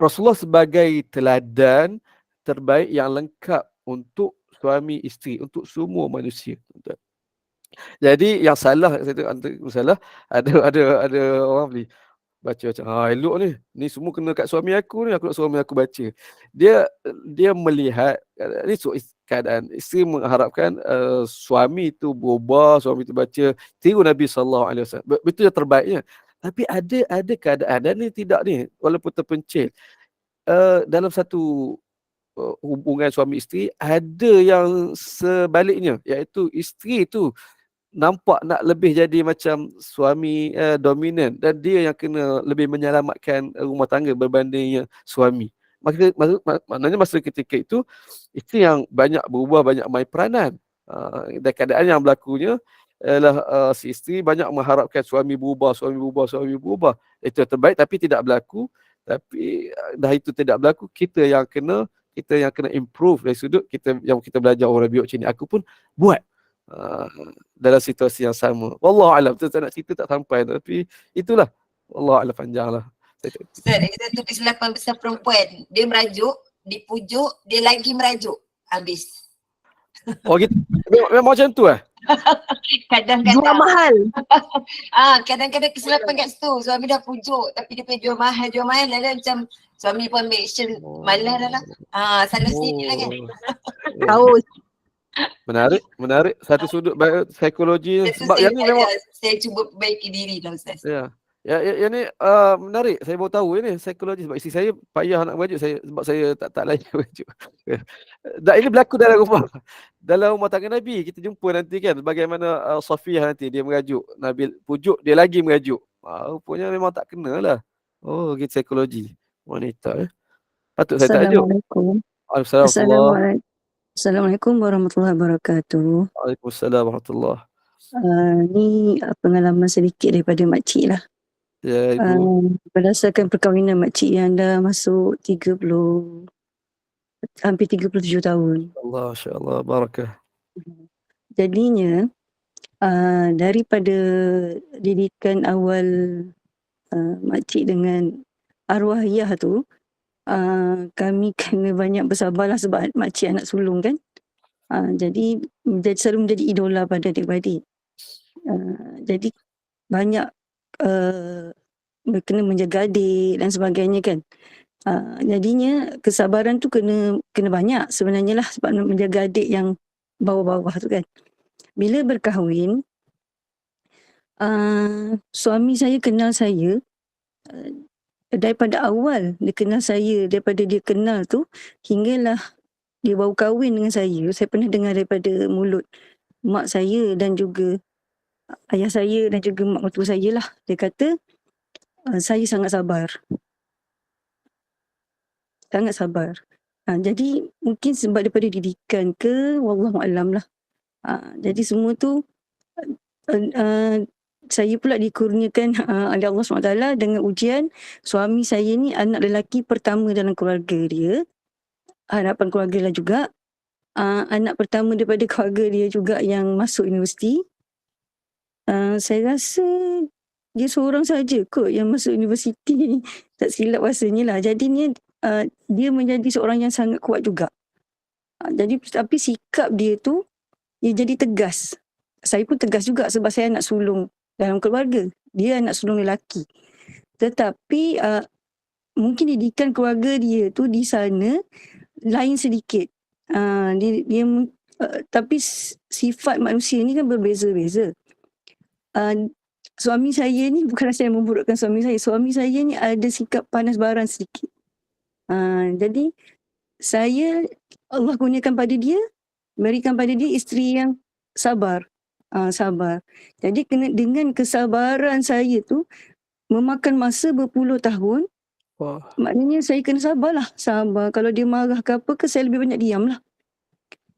Rasulullah sebagai teladan terbaik yang lengkap untuk suami isteri, untuk semua manusia. Jadi yang salah, saya tengok salah, ada orang beli baca macam elok ni semua kena kat suami aku ni, aku nak suami aku baca. Dia melihat ni keadaan isteri mengharapkan suami tu berubah, suami tu baca tiru Nabi SAW. Betul yang terbaiknya. Tapi ada keadaan dan ni tidak ni, walaupun terpencil dalam satu hubungan suami isteri, ada yang sebaliknya, iaitu isteri tu nampak nak lebih jadi macam suami dominan, dan dia yang kena lebih menyelamatkan rumah tangga berbanding suami. Maknanya masa ketika itu isteri yang banyak berubah, banyak main peranan. Dan keadaan yang berlakunya ialah si isteri banyak mengharapkan suami berubah. Itu yang terbaik, tapi tidak berlaku. Tapi dah itu tidak berlaku, kita yang kena improve dari sudut kita belajar orang biok sini. Aku pun buat dalam situasi yang sama. Wallahu alam, tak nak cerita tak sampai, tapi itulah. Wallahu alam, panjanglah. Ustaz, ada satu kesilapan besar perempuan. Dia merajuk, dipujuk, dia lagi merajuk. Habis. Oh gitu. Memang macam tu Jual Kadang-kadang. mahal. Kadang-kadang kesilapan kat situ. Suami dah pujuk tapi dia pergi jual mahal. Lalu macam suami pun ambil action. Malah dah lah. Salah sendiri lah kan. Tahu. Menarik satu sudut psikologi. Sebab yang ni memang saya cuba perbaiki diri lah Ustaz. ya. Yang ni menarik. Saya baru tahu ini psikologi, sebab isteri saya payah nak berajuk sebab saya tak layak berajuk. Dan ini berlaku dalam rumah tangga Nabi. Kita jumpa nanti kan bagaimana Safiyah nanti dia merajuk, Nabi pujuk, dia lagi merajuk. Rupanya memang tak kena lah. Oh, gitu psikologi wanita. Patut saya tajuk. Assalamualaikum. Assalamualaikum warahmatullahi wabarakatuh. Waalaikumsalam warahmatullahi. Ni pengalaman sedikit daripada makcik lah. Ya, Ibu. Berdasarkan perkahwinan makcik yang dah masuk hampir 37 tahun. Allah, insya-Allah, barakah. Jadinya daripada didikan awal makcik dengan arwah ayah tu, kami kena banyak bersabarlah sebab makcik anak sulung kan. Jadi selalu menjadi idola pada adik-beradik. Jadi banyak kena menjaga adik dan sebagainya kan. Jadinya kesabaran tu kena banyak sebenarnya lah sebab nak menjaga adik yang bawah-bawah tu kan. Bila berkahwin, suami saya kenal saya daripada awal. Dia kenal saya, daripada dia kenal tu hinggalah dia baru kahwin dengan saya. Saya pernah dengar daripada mulut mak saya dan juga ayah saya dan juga mak mertua saya lah. Dia kata saya sangat sabar. Sangat sabar. Jadi mungkin sebab daripada didikan ke, wallahualam lah. Jadi semua tu saya pula dikurniakan oleh Allah SWT dengan ujian. Suami saya ni anak lelaki pertama dalam keluarga dia. Harapan keluarga lah juga. Anak pertama daripada keluarga dia juga yang masuk universiti. Saya rasa dia seorang saja kot yang masuk universiti. Tak silap rasanya lah. Jadinya dia menjadi seorang yang sangat kuat juga. Jadi tapi sikap dia tu dia jadi tegas. Saya pun tegas juga sebab saya anak sulung dalam keluarga. Dia anak sulung lelaki. Tetapi mungkin didikan keluarga dia tu di sana lain sedikit. Tapi sifat manusia ni kan berbeza-beza. Suami saya ni, bukanlah saya memburukkan suami saya. Suami saya ni ada sikap panas baran sedikit. Jadi Allah kurniakan pada dia, berikan pada dia isteri yang sabar. Sabar. Jadi dengan kesabaran saya tu memakan masa berpuluh tahun. Wah. Maknanya saya kena sabarlah. Sabar. Kalau dia marah ke apa ke, saya lebih banyak diam lah.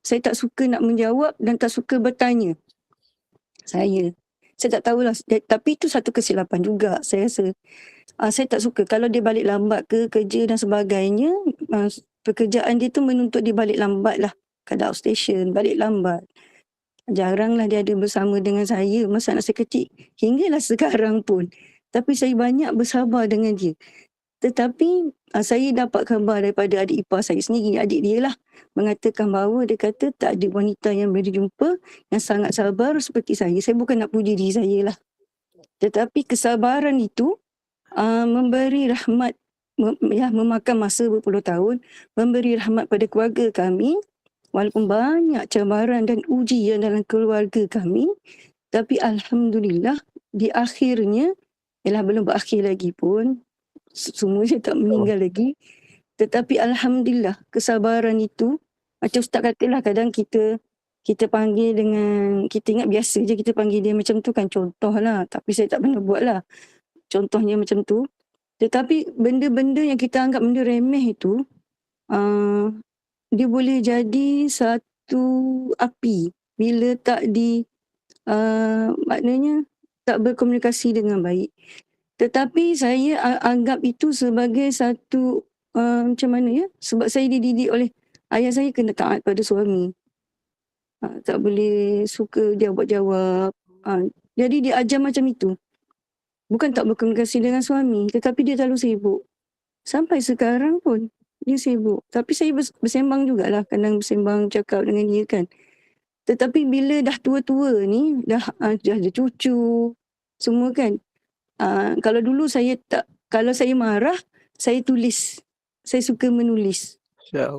Saya tak suka nak menjawab dan tak suka bertanya. Saya tak tahulah. Tapi itu satu kesilapan juga saya rasa. Saya tak suka kalau dia balik lambat ke kerja dan sebagainya. Pekerjaan dia tu menuntut dia balik lambat lah. Kat outstation, balik lambat. Jaranglah dia ada bersama dengan saya masa anak saya kecil. Hinggalah sekarang pun. Tapi saya banyak bersabar dengan dia. Tetapi saya dapat khabar daripada adik ipar saya sendiri, adik dia lah, mengatakan bahawa dia kata tak ada wanita yang boleh jumpa yang sangat sabar seperti saya. Saya bukan nak puji diri saya lah. Tetapi kesabaran itu memberi rahmat, memakan masa berpuluh tahun, memberi rahmat pada keluarga kami. Walaupun banyak cabaran dan ujian dalam keluarga kami, tapi alhamdulillah di akhirnya, belum berakhir lagi pun, semua saya tak meninggal lagi. Tetapi alhamdulillah kesabaran itu, macam Ustaz katalah, kadang kita panggil dengan, kita ingat biasa je kita panggil dia macam tu kan, contoh lah. Tapi saya tak pernah buat lah. Contohnya macam tu. Tetapi benda-benda yang kita anggap benda remeh itu, dia boleh jadi satu api bila tak maknanya tak berkomunikasi dengan baik. Tetapi saya anggap itu sebagai satu macam mana ya, sebab saya dididik oleh ayah saya kena taat pada suami. Tak boleh suka jawab-jawab. Jadi dia ajar macam itu. Bukan tak berkomunikasi dengan suami, tetapi dia terlalu sibuk. Sampai sekarang pun dia sibuk. Tapi saya bersembang jugalah, kadang bersembang cakap dengan dia kan. Tetapi bila dah tua-tua ni, dah ada cucu, semua kan. Kalau dulu kalau saya marah, saya tulis. Saya suka menulis.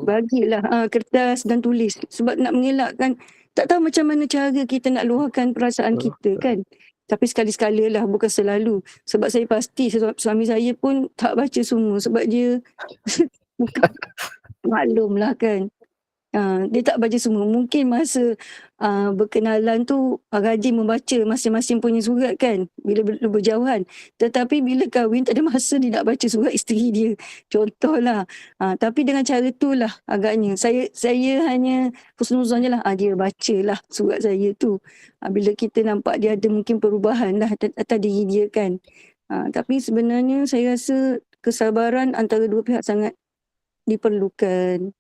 Bagilah kertas dan tulis. Sebab nak mengelakkan, tak tahu macam mana cara kita nak luahkan perasaan kita kan. Tapi sekali-sekala lah, bukan selalu. Sebab saya pasti suami saya pun tak baca semua. Sebab dia maklum lah kan. Dia tak baca semua. Mungkin masa berkenalan tu rajin membaca masing-masing punya surat kan, bila berjauhan. Tetapi bila kahwin tak ada masa dia nak baca surat isteri dia. Contohlah. Tapi dengan cara tu lah agaknya. Saya hanya husnuzon je lah. Dia bacalah surat saya tu. Bila kita nampak dia ada mungkin perubahan lah atas diri dia kan. Tapi sebenarnya saya rasa kesabaran antara dua pihak sangat diperlukan.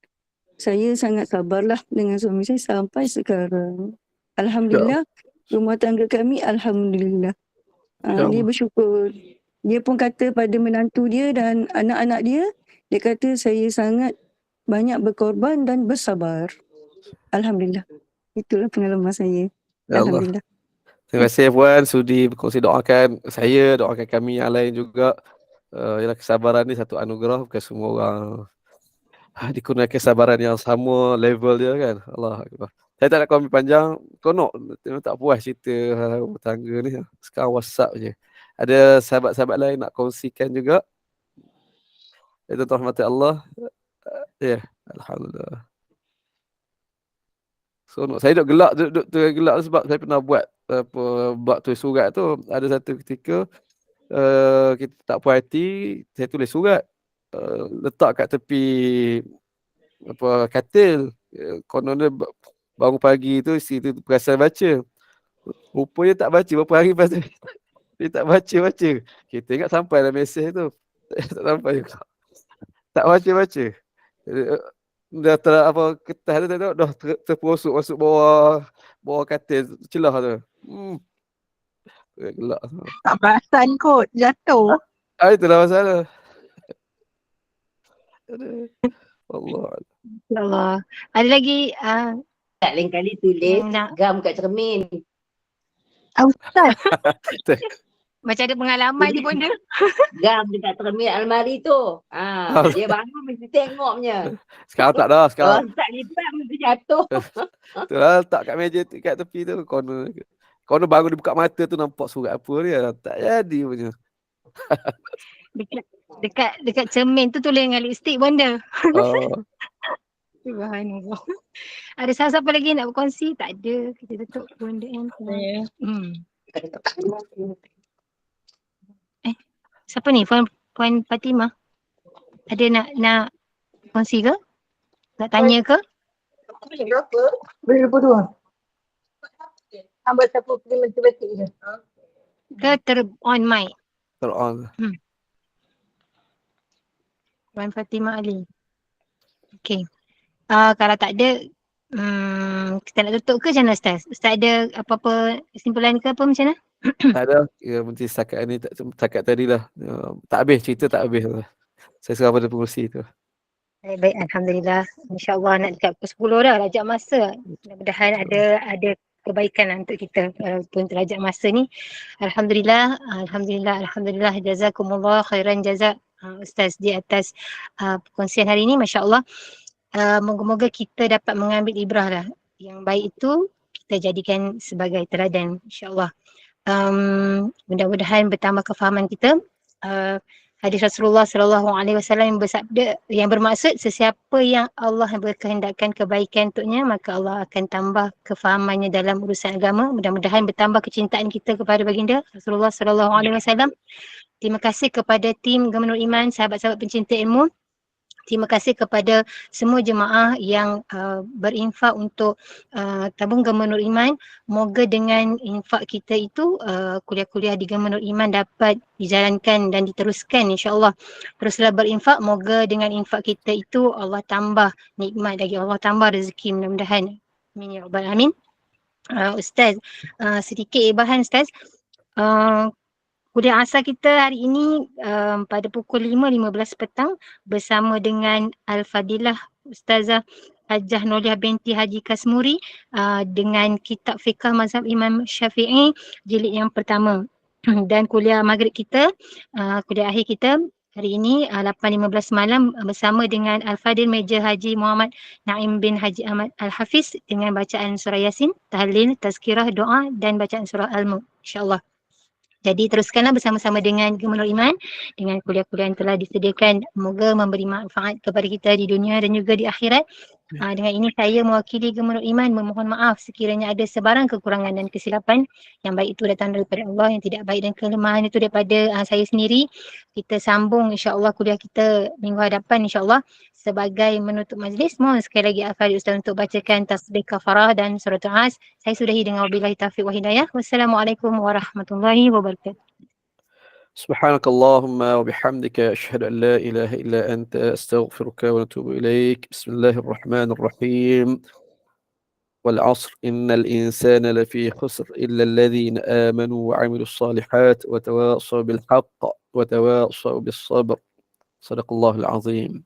Saya sangat sabarlah dengan suami saya sampai sekarang. Alhamdulillah, rumah tangga kami alhamdulillah. Dia bersyukur. Dia pun kata pada menantu dia dan anak-anak dia, dia kata saya sangat banyak berkorban dan bersabar. Alhamdulillah. Itulah pengalaman saya. Alhamdulillah. Terima kasih Puan sudi berkongsi, doakan saya, doakan kami yang lain juga. Ialah kesabaran ni satu anugerah, bukan semua orang dikurniakan kesabaran yang sama level dia kan. Allah Akbar. Saya tak nak komen panjang, konok tak puas cerita rumah tangga ni. Sekarang WhatsApp je. Ada sahabat-sahabat lain nak kongsikan juga. Itu rahmat Allah. Ya, alhamdulillah. Sonok. Saya duduk gelak sebab saya pernah buat bab tulis surat tu. Ada satu ketika kita tak puas hati, saya tulis surat. Letak kat tepi katil. Konon dia bangun pagi tu isteri tu perasan baca. Rupanya tak baca, berapa hari lepas tu dia tak baca. Kita ingat sampai dah mesej tu. Tak sampai juga. Tak baca. Dah kertas tu tengok dah terperosok masuk bawah katil celah tu. Gelak. Tak perasan kot, jatuh. Itulah masalah. Allah. Ada lagi Tak lain kali tulis nak gam kat cermin. Ustaz, Macam ada pengalaman je bonda. Gam dekat cermin almari tu. Dia bangun mesti tengok punya. Sekarang tak dah. Kalau Sekarang tak lipat mesti jatuh. tu lah, letak kat meja tu, kat tepi tu. Corner baru dia buka mata tu nampak surat apa dia. Tak jadi punya. Dekat cermin tu tulis dengan lipstick bonda. Oh. Subhanallah. Ada siapa lagi nak berkongsi? Tak ada. Kita tutup bonda kan. Siapa ni? Puan Fatimah. Ada nak kongsi ke? Nak tanya ke? Boleh berdua. Hamba siapa pergi batik je. Ke on mic? Quran. Puan Fatimah Ali. Okay. Kalau tak ada, kita nak tutup ke macam mana Ustaz? Ustaz ada apa-apa kesimpulan ke apa macam mana? Tak ada. Ya, mesti setakat ni, setakat tadi lah. Tak habis, cerita tak habis lah. Saya serah pada pengurusi tu. Baik, Alhamdulillah. InsyaAllah nak dekat pukul 10 dah, rajak masa. Mudah-mudahan ada kebaikan lah untuk kita walaupun terajak masa ni. Alhamdulillah. Jazakumullah khairan jazak Ustaz di atas perkongsian hari ini. Masya Allah. Moga-moga kita dapat mengambil ibrah lah. Yang baik itu kita jadikan sebagai teladan, insyaAllah. Mudah-mudahan bertambah kefahaman kita. Hadis Rasulullah SAW yang bersabda, yang bermaksud sesiapa yang Allah berkehendakkan kebaikan untuknya, maka Allah akan tambah kefahamannya dalam urusan agama. Mudah-mudahan bertambah kecintaan kita kepada baginda Rasulullah SAW. Terima kasih kepada tim Gemenur Iman, sahabat-sahabat pencinta ilmu. Terima kasih kepada semua jemaah yang berinfak untuk tabung Gemenur Iman. Moga dengan infak kita itu kuliah-kuliah di Gemenur Iman dapat dijalankan dan diteruskan, insya-Allah. Teruslah berinfak, moga dengan infak kita itu Allah tambah nikmat lagi, Allah tambah rezeki, mudah-mudahan. Amin ya rabbal alamin. Ustaz, sedikit ibahan Ustaz. Kuliah asar kita hari ini pada pukul 5.15 petang bersama dengan Al-Fadilah Ustazah Hajjah Noliah binti Haji Kasmuri dengan kitab Fiqh Mazhab Imam Syafi'i jilid yang pertama. Dan kuliah maghrib kita, kuliah akhir kita hari ini 8.15 malam bersama dengan Al-Fadil Major Haji Muhammad Naim bin Haji Ahmad Al-Hafiz dengan bacaan surah Yasin, tahlil, tazkirah, doa dan bacaan surah Al-Mulk, insya-Allah. Jadi teruskanlah bersama-sama dengan Gemenur Iman dengan kuliah-kuliah yang telah disediakan. Semoga memberi manfaat kepada kita di dunia dan juga di akhirat. Dengan ini saya mewakili Gemenur Iman memohon maaf sekiranya ada sebarang kekurangan dan kesilapan. Yang baik itu datang daripada Allah, yang tidak baik dan kelemahan itu daripada saya sendiri. Kita sambung insya-Allah kuliah kita minggu hadapan insya-Allah. Sebagai menutup majlis, mohon sekali lagi Al-Fadhil Ustaz untuk bacakan tasbih kafarah dan surah As. Saya sudahi dengan wabillahi taufiq wa hidayah. Wassalamualaikum warahmatullahi wabarakatuh. سبحانك اللهم وبحمدك أشهد أن لا إله إلا أنت أستغفرك ونتوب إليك. بسم الله الرحمن الرحيم. والعصر إن الإنسان لفي خسر إلا الذين آمنوا وعملوا الصالحات وتواصوا بالحق وتواصوا بالصبر. صدق الله العظيم.